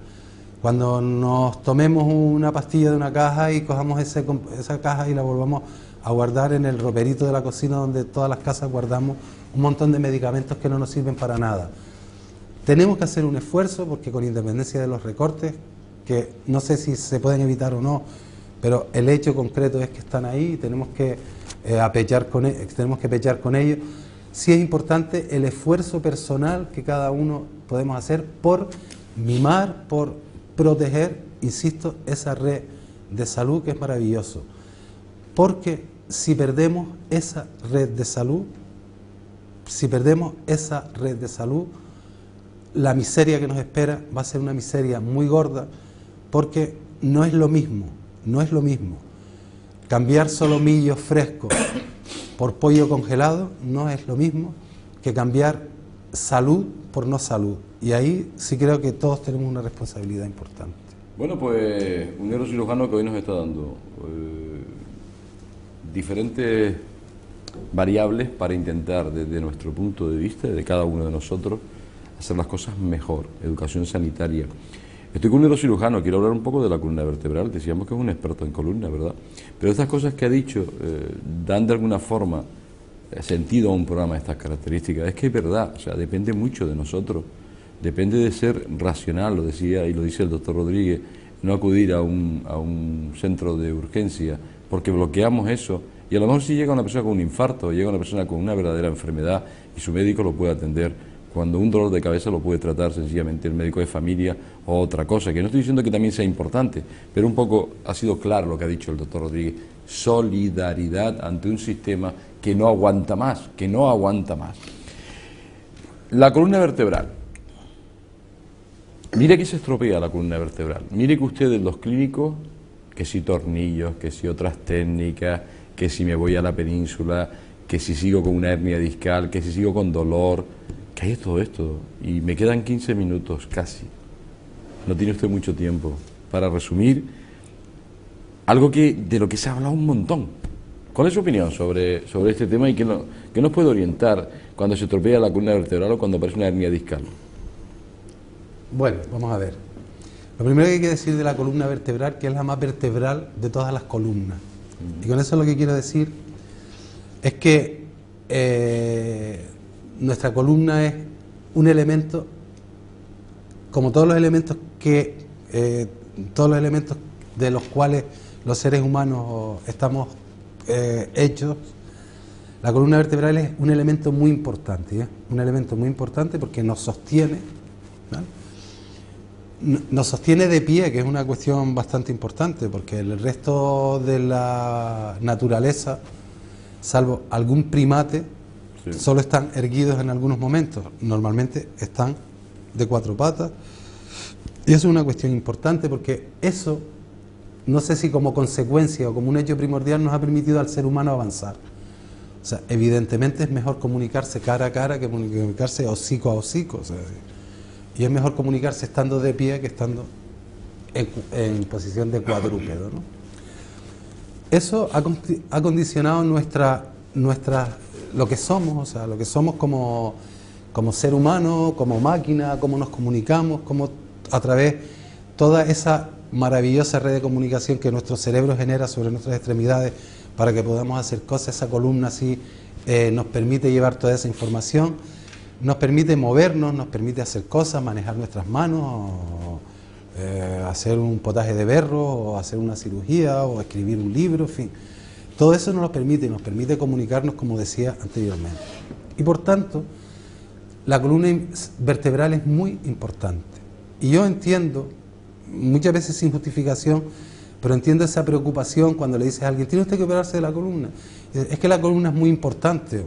[SPEAKER 2] Cuando nos tomemos una pastilla de una caja y cojamos esa caja y la volvamos a guardar en el roperito de la cocina, donde todas las casas guardamos un montón de medicamentos que no nos sirven para nada. Tenemos que hacer un esfuerzo, porque con independencia de los recortes, que no sé si se pueden evitar o no, pero el hecho concreto es que están ahí y tenemos que pechar con ellos. Sí es importante el esfuerzo personal que cada uno podemos hacer por mimar, por proteger, insisto, esa red de salud que es maravilloso. Porque si perdemos esa red de salud, la miseria que nos espera va a ser una miseria muy gorda, porque no es lo mismo cambiar solomillos frescos por pollo congelado, no es lo mismo que cambiar salud por no salud. Y ahí sí creo que todos tenemos una responsabilidad importante.
[SPEAKER 1] Bueno, pues un neurocirujano que hoy nos está dando diferentes variables para intentar, desde nuestro punto de vista, de cada uno de nosotros, hacer las cosas mejor. Educación sanitaria, Estoy con un neurocirujano, quiero hablar un poco de la columna vertebral. Decíamos que es un experto en columna, ¿verdad? Pero estas cosas que ha dicho dan de alguna forma sentido a un programa de estas características. Es que es verdad, o sea, depende mucho de nosotros, depende de ser racional, lo decía y lo dice el doctor Rodríguez, no acudir a un centro de urgencia, porque bloqueamos eso, y a lo mejor si llega una persona con un infarto, llega una persona con una verdadera enfermedad y su médico lo puede atender, cuando un dolor de cabeza lo puede tratar sencillamente el médico de familia o otra cosa, que no estoy diciendo que también sea importante, pero un poco ha sido claro lo que ha dicho el doctor Rodríguez, solidaridad ante un sistema que no aguanta más, que no aguanta más. La columna vertebral. Mire que se estropea la columna vertebral. Mire que ustedes, los clínicos, que si tornillos, que si otras técnicas, que si me voy a la península, que si sigo con una hernia discal, que si sigo con dolor, que hay todo esto. Y me quedan 15 minutos casi. No tiene usted mucho tiempo para resumir algo de lo que se ha hablado un montón. ¿Cuál es su opinión sobre este tema y qué nos puede orientar cuando se estropea la columna vertebral o cuando aparece una hernia discal?
[SPEAKER 2] Bueno, vamos a ver. Lo primero que hay que decir de la columna vertebral, que es la más vertebral de todas las columnas. Y con eso lo que quiero decir es que nuestra columna es un elemento, como todos los elementos de los cuales los seres humanos estamos hechos. La columna vertebral es un elemento muy importante, un elemento muy importante porque nos sostiene, ¿vale? Nos sostiene de pie, que es una cuestión bastante importante, porque el resto de la naturaleza, salvo algún primate, sí, solo están erguidos en algunos momentos. Normalmente están de cuatro patas. Y eso es una cuestión importante porque eso, no sé si como consecuencia o como un hecho primordial, nos ha permitido al ser humano avanzar. O sea, evidentemente es mejor comunicarse cara a cara que comunicarse hocico a hocico. O sea, y es mejor comunicarse estando de pie que estando en posición de cuadrúpedo, ¿no? Eso ha condicionado lo que somos, o sea, lo que somos como ser humano, como máquina, cómo nos comunicamos, cómo a través de toda esa maravillosa red de comunicación que nuestro cerebro genera sobre nuestras extremidades para que podamos hacer cosas. Esa columna así nos permite llevar toda esa información, nos permite movernos, nos permite hacer cosas, manejar nuestras manos, hacer un potaje de berro, o hacer una cirugía, o escribir un libro, en fin. Todo eso nos permite comunicarnos, como decía anteriormente. Y por tanto, la columna vertebral es muy importante. Y yo entiendo, muchas veces sin justificación, pero entiendo esa preocupación cuando le dices a alguien, ¿tiene usted que operarse de la columna? Es que la columna es muy importante,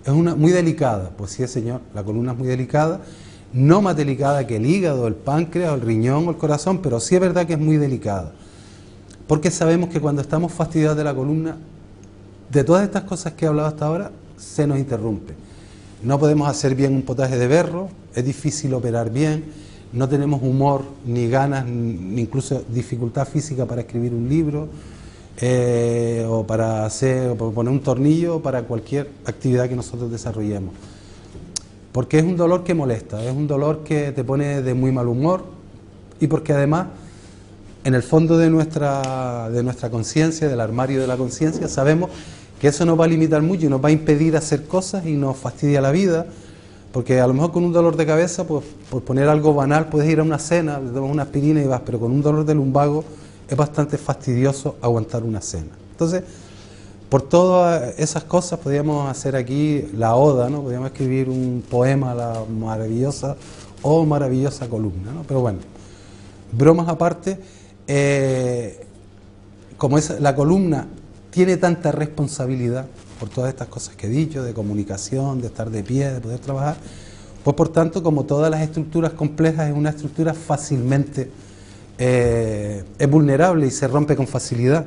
[SPEAKER 2] es muy delicada. Pues sí, señor, la columna es muy delicada, no más delicada que el hígado, el páncreas, el riñón o el corazón, pero sí es verdad que es muy delicada. Porque sabemos que cuando estamos fastidiados de la columna, de todas estas cosas que he hablado hasta ahora, se nos interrumpe. No podemos hacer bien un potaje de berro, es difícil operar bien, no tenemos humor, ni ganas, ni incluso dificultad física para escribir un libro, o para poner un tornillo, para cualquier actividad que nosotros desarrollemos. Porque es un dolor que molesta, es un dolor que te pone de muy mal humor, y porque además, en el fondo de nuestra conciencia, del armario de la conciencia, sabemos que eso nos va a limitar mucho y nos va a impedir hacer cosas y nos fastidia la vida. Porque a lo mejor con un dolor de cabeza, pues, por poner algo banal, puedes ir a una cena, te tomas una aspirina y vas, pero con un dolor de lumbago es bastante fastidioso aguantar una cena. Entonces, por todas esas cosas podríamos hacer aquí la oda, ¿no? Podríamos escribir un poema a la maravillosa o maravillosa columna, ¿no? Pero bueno, bromas aparte, como la columna tiene tanta responsabilidad por todas estas cosas que he dicho, de comunicación, de estar de pie, de poder trabajar, pues por tanto, como todas las estructuras complejas, es una estructura fácilmente, es vulnerable y se rompe con facilidad.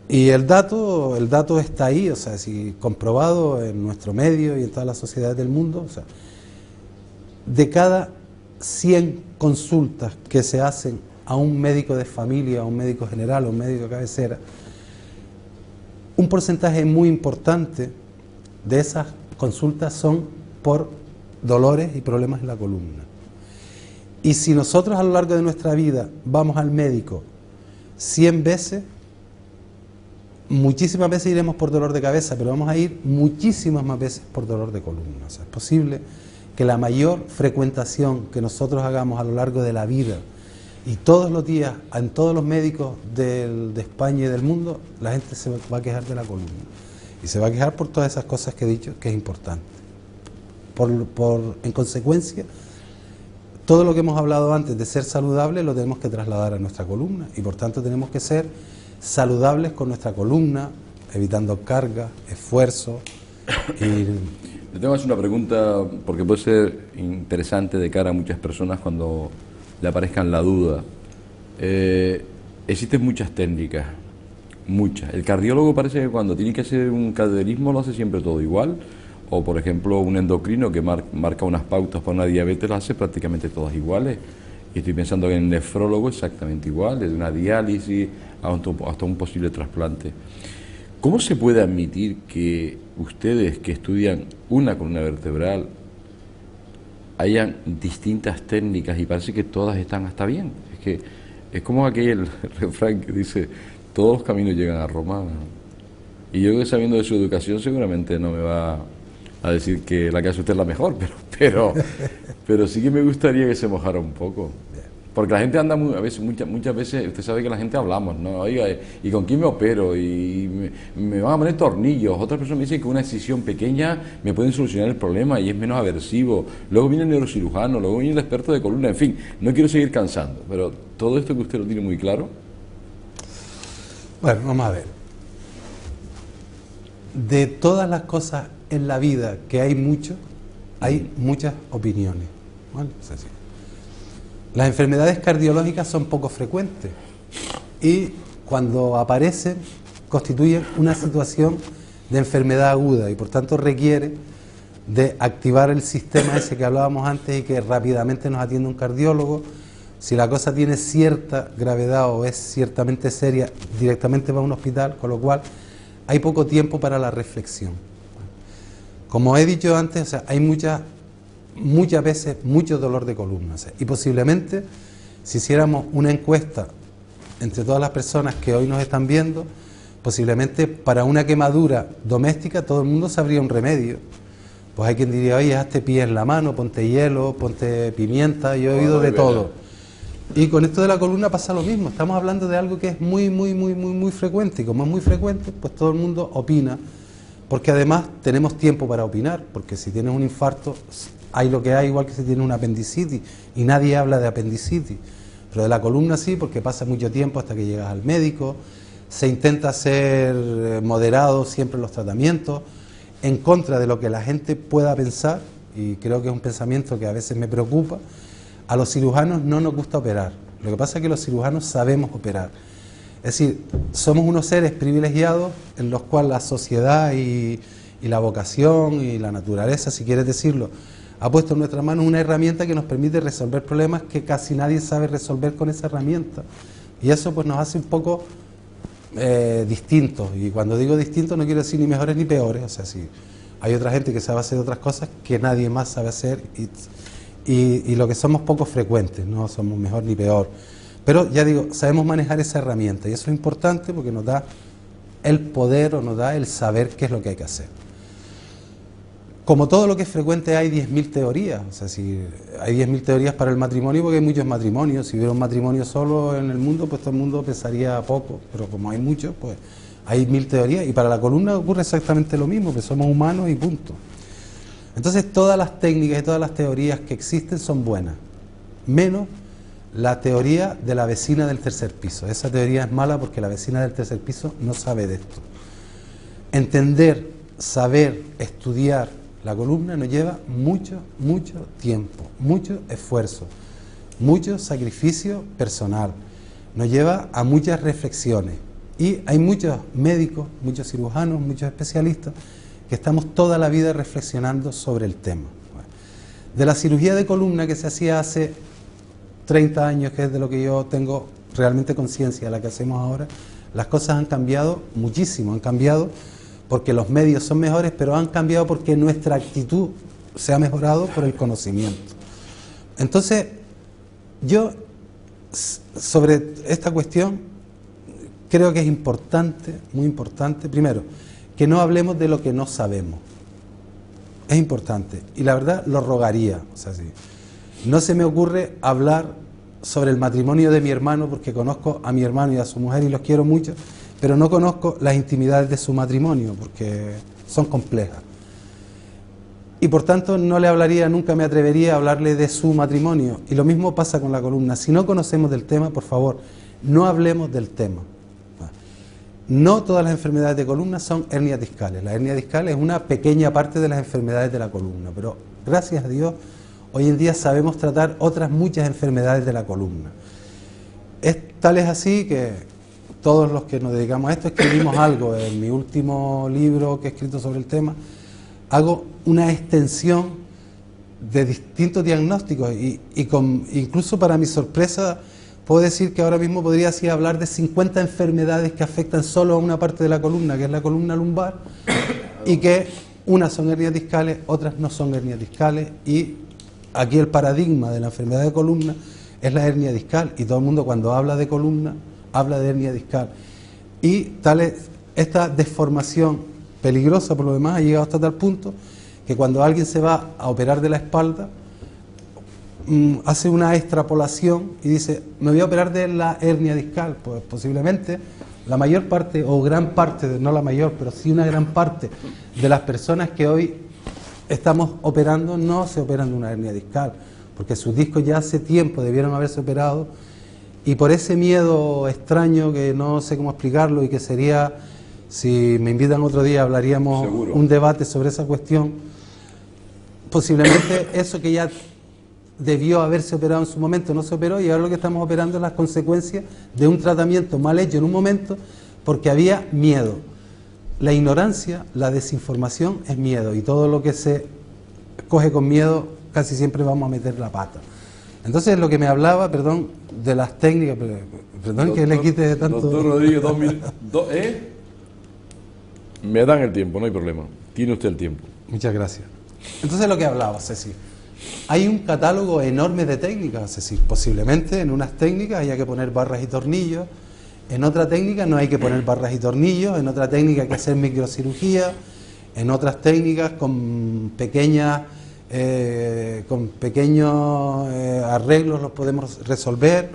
[SPEAKER 2] Y el dato está ahí, o sea, si comprobado en nuestro medio y en todas las sociedades del mundo, o sea, de cada 100 consultas que se hacen a un médico de familia, a un médico general, a un médico de cabecera, un porcentaje muy importante de esas consultas son por dolores y problemas en la columna. Y si nosotros a lo largo de nuestra vida vamos al médico 100 veces, muchísimas veces iremos por dolor de cabeza, pero vamos a ir muchísimas más veces por dolor de columna. O sea, es posible que la mayor frecuentación que nosotros hagamos a lo largo de la vida y todos los días en todos los médicos de España y del mundo, la gente se va a quejar de la columna. Y se va a quejar por todas esas cosas que he dicho, que es importante. En consecuencia, todo lo que hemos hablado antes de ser saludable lo tenemos que trasladar a nuestra columna y por tanto tenemos que ser saludables con nuestra columna, evitando cargas, esfuerzo.
[SPEAKER 1] Le tengo que hacer una pregunta porque puede ser interesante de cara a muchas personas cuando le aparezcan la duda. Existen muchas técnicas, muchas. El cardiólogo parece que cuando tiene que hacer un cateterismo lo hace siempre todo igual. O, por ejemplo, un endocrino que marca unas pautas para una diabetes, las hace prácticamente todas iguales. Y estoy pensando que en el nefrólogo exactamente igual, desde una diálisis hasta un posible trasplante. ¿Cómo se puede admitir que ustedes que estudian una columna vertebral hayan distintas técnicas y parece que todas están hasta bien? Es que es como aquel refrán que dice, todos los caminos llegan a Roma. Y yo, sabiendo de su educación, seguramente no me va a decir que la que hace usted es la mejor, pero sí que me gustaría que se mojara un poco. Porque la gente anda muchas veces, usted sabe que la gente hablamos, ¿no? Oiga, ¿y con quién me opero? Y me van a poner tornillos. Otras personas me dicen que una excisión pequeña me pueden solucionar el problema y es menos aversivo. Luego viene el neurocirujano, luego viene el experto de columna, en fin, no quiero seguir cansando, pero todo esto que usted lo tiene muy claro.
[SPEAKER 2] Bueno, vamos a ver. De todas las cosas en la vida que hay muchas opiniones. ¿Vale? Es así. Las enfermedades cardiológicas son poco frecuentes y cuando aparecen constituyen una situación de enfermedad aguda y por tanto requiere de activar el sistema ese que hablábamos antes y que rápidamente nos atiende un cardiólogo. Si la cosa tiene cierta gravedad o es ciertamente seria, directamente va a un hospital, con lo cual hay poco tiempo para la reflexión. Como he dicho antes, o sea, hay muchas veces mucho dolor de columna. O sea, y posiblemente, si hiciéramos una encuesta entre todas las personas que hoy nos están viendo, posiblemente para una quemadura doméstica todo el mundo sabría un remedio. Pues hay quien diría, oye, hazte pie en la mano, ponte hielo, ponte pimienta, yo he oído de todo. Y con esto de la columna pasa lo mismo, estamos hablando de algo que es muy frecuente, y como es muy frecuente, pues todo el mundo opina, porque además tenemos tiempo para opinar, porque si tienes un infarto, hay lo que hay, igual que si tienes una apendicitis, y nadie habla de apendicitis, pero de la columna sí, porque pasa mucho tiempo hasta que llegas al médico, se intenta ser moderado siempre en los tratamientos, en contra de lo que la gente pueda pensar, y creo que es un pensamiento que a veces me preocupa. A los cirujanos no nos gusta operar, lo que pasa es que los cirujanos sabemos operar. Es decir, somos unos seres privilegiados en los cuales la sociedad y la vocación y la naturaleza, si quieres decirlo, ha puesto en nuestras manos una herramienta que nos permite resolver problemas que casi nadie sabe resolver con esa herramienta. Y eso pues nos hace un poco distintos. Y cuando digo distintos no quiero decir ni mejores ni peores. O sea, si hay otra gente que sabe hacer otras cosas que nadie más sabe hacer y lo que somos poco frecuentes, no somos mejor ni peor. Pero ya digo, sabemos manejar esa herramienta y eso es importante porque nos da el poder o nos da el saber qué es lo que hay que hacer. Como todo lo que es frecuente hay 10.000 teorías, o sea, si hay 10.000 teorías para el matrimonio porque hay muchos matrimonios, si hubiera un matrimonio solo en el mundo, pues todo el mundo pensaría poco, pero como hay muchos, pues hay 1.000 teorías y para la columna ocurre exactamente lo mismo, que somos humanos y punto. Entonces todas las técnicas y todas las teorías que existen son buenas, menos la teoría de la vecina del tercer piso. Esa teoría es mala porque la vecina del tercer piso no sabe de esto. Entender, saber, estudiar la columna nos lleva mucho tiempo, mucho esfuerzo, mucho sacrificio personal, nos lleva a muchas reflexiones y hay muchos médicos, muchos cirujanos, muchos especialistas que estamos toda la vida reflexionando sobre el tema. De la cirugía de columna que se hacía hace 30 años, que es de lo que yo tengo realmente conciencia, la que hacemos ahora, las cosas han cambiado muchísimo, han cambiado porque los medios son mejores, pero han cambiado porque nuestra actitud se ha mejorado por el conocimiento. Entonces, Yo, sobre esta cuestión, creo que es importante, muy importante, primero, que no hablemos de lo que no sabemos. Es importante. Y la verdad, lo rogaría. O sea, sí. No se me ocurre hablar sobre el matrimonio de mi hermano, porque conozco a mi hermano y a su mujer y los quiero mucho, pero no conozco las intimidades de su matrimonio, porque son complejas. Y por tanto no le hablaría, nunca me atrevería a hablarle de su matrimonio. Y lo mismo pasa con la columna. Si no conocemos del tema, por favor, no hablemos del tema. No todas las enfermedades de columna son hernias discales. La hernia discal es una pequeña parte de las enfermedades de la columna, pero gracias a Dios hoy en día sabemos tratar otras muchas enfermedades de la columna. Tal es así que todos los que nos dedicamos a esto escribimos algo. En mi último libro que he escrito sobre el tema, hago una extensión de distintos diagnósticos y incluso para mi sorpresa puedo decir que ahora mismo podría así hablar de 50 enfermedades que afectan solo a una parte de la columna, que es la columna lumbar, y que unas son hernias discales, otras no son hernias discales, y aquí el paradigma de la enfermedad de columna es la hernia discal, y todo el mundo cuando habla de columna habla de hernia discal. Y esta deformación peligrosa por lo demás ha llegado hasta tal punto que cuando alguien se va a operar de la espalda, hace una extrapolación y dice, me voy a operar de la hernia discal. Pues posiblemente la mayor parte, o gran parte, no la mayor, pero sí una gran parte de las personas que hoy estamos operando no se operan de una hernia discal, porque sus discos ya hace tiempo debieron haberse operado, y por ese miedo extraño que no sé cómo explicarlo y que sería, si me invitan otro día hablaríamos
[SPEAKER 1] Seguro.
[SPEAKER 2] Un debate sobre esa cuestión, posiblemente eso que ya debió haberse operado en su momento no se operó, y ahora lo que estamos operando es las consecuencias de un tratamiento mal hecho en un momento porque había miedo. La ignorancia, la desinformación es miedo, y todo lo que se coge con miedo casi siempre vamos a meter la pata. Entonces lo que me hablaba, perdón, de las técnicas, perdón doctor, que le quite tanto...
[SPEAKER 1] Doctor Rodríguez, me dan el tiempo, no hay problema, tiene usted el tiempo.
[SPEAKER 2] Muchas gracias. Entonces lo que hablaba, Ceci, hay un catálogo enorme de técnicas, es decir, posiblemente en unas técnicas haya que poner barras y tornillos, en otra técnica no hay que poner barras y tornillos, en otra técnica hay que hacer microcirugía, en otras técnicas con pequeños arreglos los podemos resolver.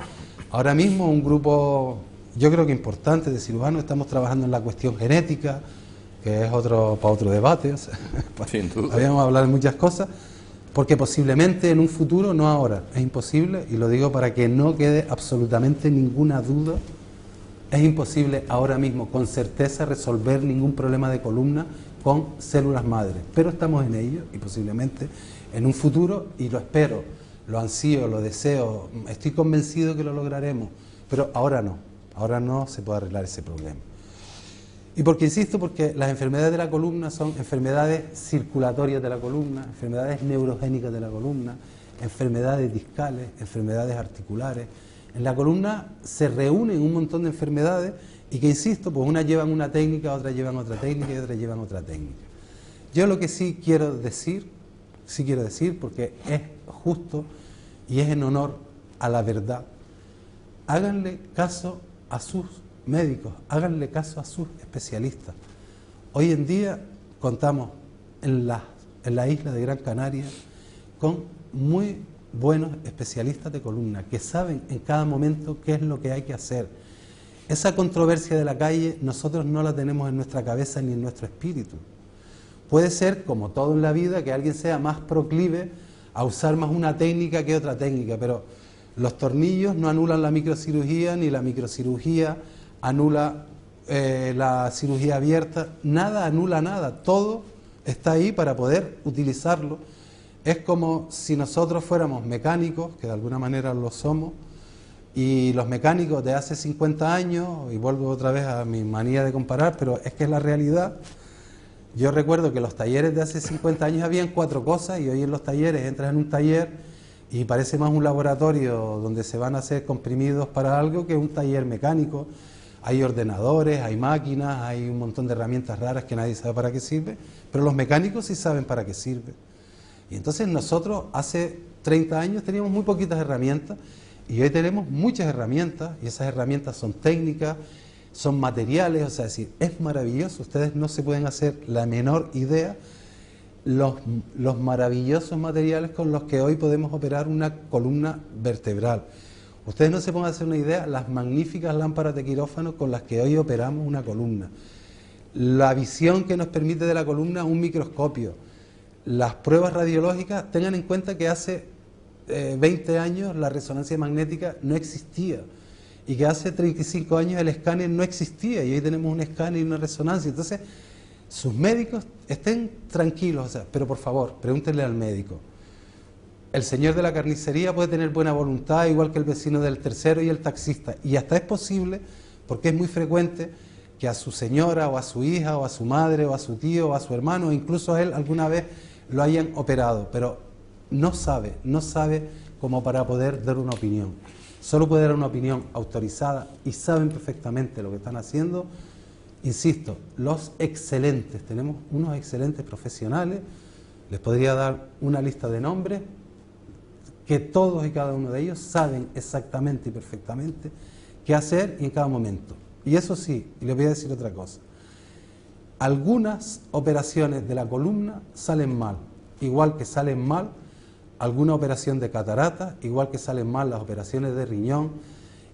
[SPEAKER 2] Ahora mismo un grupo, yo creo que importante, de cirujanos, estamos trabajando en la cuestión genética, que es para otro debate, o sea, habíamos hablado de muchas cosas, porque posiblemente en un futuro, no ahora, es imposible, y lo digo para que no quede absolutamente ninguna duda, es imposible ahora mismo con certeza resolver ningún problema de columna con células madre, pero estamos en ello y posiblemente en un futuro, y lo espero, lo ansío, lo deseo, estoy convencido que lo lograremos, pero ahora no se puede arreglar ese problema. Y porque insisto, porque las enfermedades de la columna son enfermedades circulatorias de la columna, enfermedades neurogénicas de la columna, enfermedades discales, enfermedades articulares. En la columna se reúnen un montón de enfermedades y que, insisto, pues unas llevan una técnica, otras llevan otra técnica y otras llevan otra técnica. Yo lo que sí quiero decir, porque es justo y es en honor a la verdad, háganle caso a sus médicos, háganle caso a sus especialistas. Hoy en día contamos en la isla de Gran Canaria con muy buenos especialistas de columna que saben en cada momento qué es lo que hay que hacer. Esa controversia de la calle nosotros no la tenemos en nuestra cabeza ni en nuestro espíritu. Puede ser, como todo en la vida, que alguien sea más proclive a usar más una técnica que otra técnica, pero los tornillos no anulan la microcirugía, ni la microcirugía anula la cirugía abierta, nada anula nada, todo está ahí para poder utilizarlo. Es como si nosotros fuéramos mecánicos, que de alguna manera lo somos, y los mecánicos de hace 50 años, y vuelvo otra vez a mi manía de comparar, pero es que es la realidad. Yo recuerdo que los talleres de hace 50 años habían 4 cosas, y hoy en los talleres entras en un taller y parece más un laboratorio donde se van a hacer comprimidos para algo que un taller mecánico. Hay ordenadores, hay máquinas, hay un montón de herramientas raras que nadie sabe para qué sirve, pero los mecánicos sí saben para qué sirve. Y entonces nosotros hace 30 años teníamos muy poquitas herramientas Y hoy tenemos muchas herramientas, y esas herramientas son técnicas, son materiales, o sea, es decir, es maravilloso. Ustedes no se pueden hacer la menor idea los maravillosos materiales con los que hoy podemos operar una columna vertebral. Ustedes no se pueden hacer una idea las magníficas lámparas de quirófano con las que hoy operamos una columna. La visión que nos permite de la columna un microscopio. Las pruebas radiológicas, tengan en cuenta que hace 20 años la resonancia magnética no existía y que hace 35 años el escáner no existía y hoy tenemos un escáner y una resonancia. Entonces, sus médicos estén tranquilos, o sea, pero por favor, pregúntenle al médico. El señor de la carnicería puede tener buena voluntad, igual que el vecino del tercero y el taxista, y hasta es posible, porque es muy frecuente, que a su señora o a su hija o a su madre o a su tío o a su hermano, o incluso a él alguna vez lo hayan operado, pero no sabe como para poder dar una opinión. Solo puede dar una opinión autorizada y saben perfectamente lo que están haciendo. Insisto, los excelentes, tenemos unos excelentes profesionales, les podría dar una lista de nombres, que todos y cada uno de ellos saben exactamente y perfectamente qué hacer y en cada momento. Y eso sí, y les voy a decir otra cosa, algunas operaciones de la columna salen mal, igual que salen mal alguna operación de catarata, igual que salen mal las operaciones de riñón,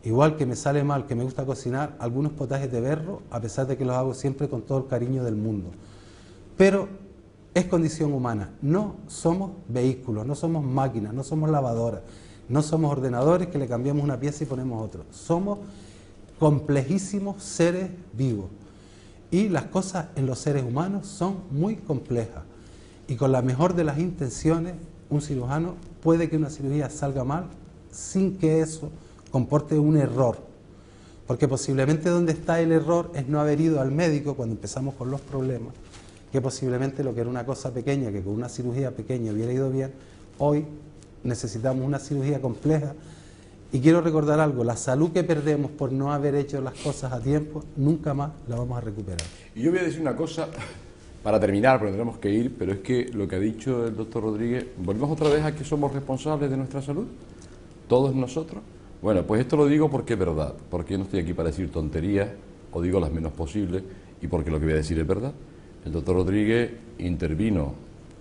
[SPEAKER 2] igual que me sale mal, que me gusta cocinar, algunos potajes de berro, a pesar de que los hago siempre con todo el cariño del mundo. Pero es condición humana, no somos vehículos, no somos máquinas, no somos lavadoras, no somos ordenadores que le cambiamos una pieza y ponemos otro. Somos complejísimos seres vivos. Y las cosas en los seres humanos son muy complejas. Y con la mejor de las intenciones, un cirujano puede que una cirugía salga mal sin que eso comporte un error, porque posiblemente donde está el error es no haber ido al médico cuando empezamos con los problemas, que posiblemente lo que era una cosa pequeña, que con una cirugía pequeña hubiera ido bien, hoy necesitamos una cirugía compleja. Y quiero recordar algo, la salud que perdemos por no haber hecho las cosas a tiempo, nunca más la vamos a recuperar.
[SPEAKER 1] Y yo voy a decir una cosa, para terminar, porque tenemos que ir, pero es que lo que ha dicho el doctor Rodríguez, ¿volvemos otra vez a que somos responsables de nuestra salud? ¿Todos nosotros? Bueno, pues esto lo digo porque es verdad, porque yo no estoy aquí para decir tonterías, o digo las menos posibles, y porque lo que voy a decir es verdad. El doctor Rodríguez intervino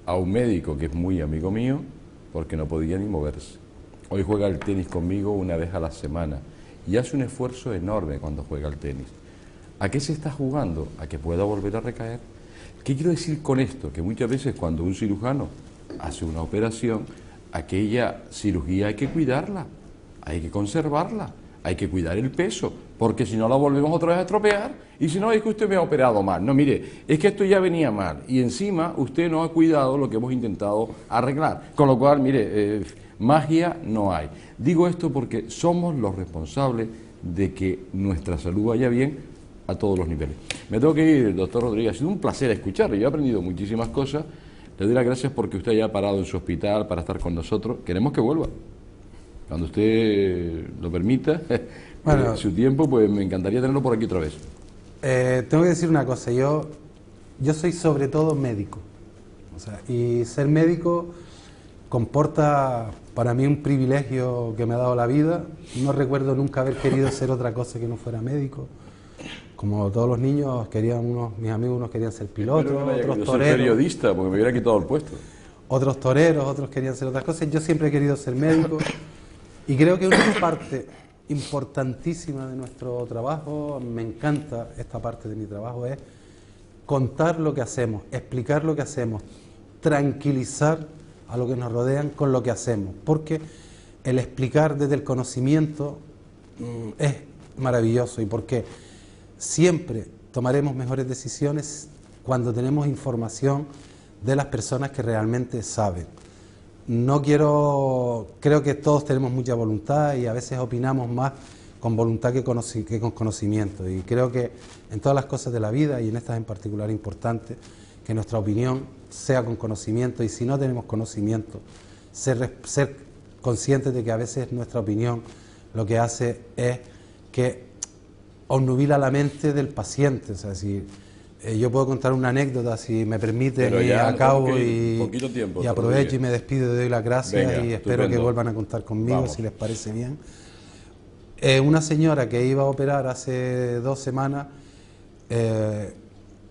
[SPEAKER 1] a un médico que es muy amigo mío, porque no podía ni moverse. Hoy juega al tenis conmigo una vez a la semana, y hace un esfuerzo enorme cuando juega al tenis. ¿A qué se está jugando? ¿A que pueda volver a recaer? ¿Qué quiero decir con esto? Que muchas veces cuando un cirujano hace una operación, aquella cirugía hay que cuidarla, hay que conservarla, hay que cuidar el peso, porque si no la volvemos otra vez a estropear, y si no es que usted me ha operado mal. No, mire, es que esto ya venía mal, y encima usted no ha cuidado lo que hemos intentado arreglar, con lo cual, mire, magia no hay. Digo esto porque somos los responsables de que nuestra salud vaya bien a todos los niveles. Me tengo que ir, doctor Rodríguez, ha sido un placer escucharle, yo he aprendido muchísimas cosas, le doy las gracias porque usted haya parado en su hospital para estar con nosotros, queremos que vuelva, cuando usted lo permita, bueno, su tiempo, pues me encantaría tenerlo por aquí otra vez.
[SPEAKER 2] Tengo que decir una cosa, yo soy sobre todo médico, o sea, y ser médico comporta para mí un privilegio que me ha dado la vida. No recuerdo nunca haber querido ser otra cosa que no fuera médico. Como todos los niños, mis amigos unos querían ser pilotos, otros toreros.
[SPEAKER 1] Periodista, porque me hubiera quitado el puesto.
[SPEAKER 2] Otros toreros, otros querían ser otras cosas. Yo siempre he querido ser médico y creo que una parte importantísima de nuestro trabajo, me encanta esta parte de mi trabajo, es contar lo que hacemos, explicar lo que hacemos, tranquilizar a lo que nos rodean con lo que hacemos, porque el explicar desde el conocimiento es maravilloso y porque siempre tomaremos mejores decisiones cuando tenemos información de las personas que realmente saben. Creo que todos tenemos mucha voluntad y a veces opinamos más con voluntad que con conocimiento, y creo que en todas las cosas de la vida y en estas en particular es importante que nuestra opinión sea con conocimiento, y si no tenemos conocimiento, ser conscientes de que a veces nuestra opinión lo que hace es que obnubila la mente del paciente. O sea, si Yo puedo contar una anécdota, si me permiten,
[SPEAKER 1] Pero
[SPEAKER 2] y
[SPEAKER 1] ya,
[SPEAKER 2] acabo
[SPEAKER 1] poquito tiempo,
[SPEAKER 2] y aprovecho y me despido, doy las gracias.
[SPEAKER 1] Venga,
[SPEAKER 2] Y espero
[SPEAKER 1] estupendo.
[SPEAKER 2] que vuelvan a contar conmigo.
[SPEAKER 1] Vamos.
[SPEAKER 2] Si les parece bien. Una señora que iba a operar hace 2 semanas,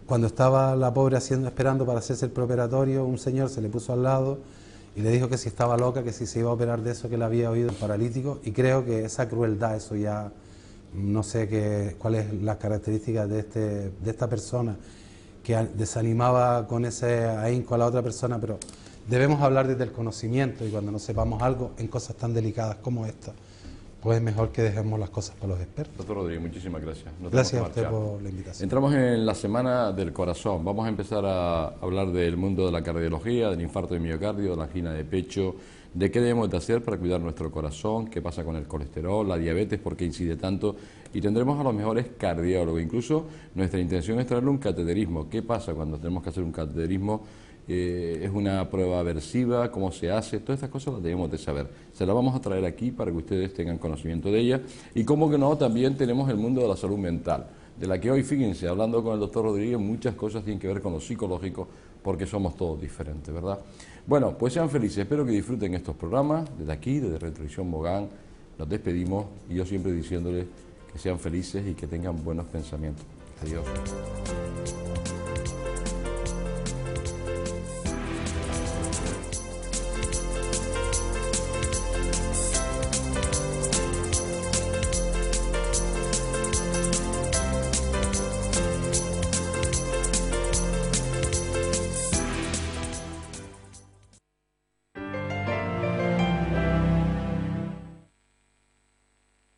[SPEAKER 2] cuando estaba la pobre esperando para hacerse el preoperatorio, un señor se le puso al lado y le dijo que si estaba loca, que si se iba a operar de eso, que le había oído un paralítico. Y creo que esa crueldad, eso ya, no sé cuáles son las características de esta persona, que desanimaba con ese ahínco a la otra persona, pero debemos hablar desde el conocimiento, y cuando no sepamos algo en cosas tan delicadas como esta, pues es mejor que dejemos las cosas para los expertos.
[SPEAKER 1] Doctor Rodríguez, muchísimas gracias.
[SPEAKER 2] Gracias a usted por la invitación.
[SPEAKER 1] Entramos en la semana del corazón. Vamos a empezar a hablar del mundo de la cardiología, del infarto de miocardio, de la angina de pecho, de qué debemos de hacer para cuidar nuestro corazón, qué pasa con el colesterol, la diabetes, por qué incide tanto, y tendremos a los mejores cardiólogos. Incluso nuestra intención es traerle un cateterismo. ¿Qué pasa cuando tenemos que hacer un cateterismo? ¿Es una prueba aversiva? ¿Cómo se hace? Todas estas cosas las debemos de saber. Se las vamos a traer aquí para que ustedes tengan conocimiento de ellas. Y como que no, también tenemos el mundo de la salud mental, de la que hoy, fíjense, hablando con el doctor Rodríguez, muchas cosas tienen que ver con lo psicológico, porque somos todos diferentes, ¿verdad? Bueno, pues sean felices, espero que disfruten estos programas. Desde aquí, desde Retrovisión Mogán, nos despedimos, y yo siempre diciéndoles que sean felices y que tengan buenos pensamientos. Adiós.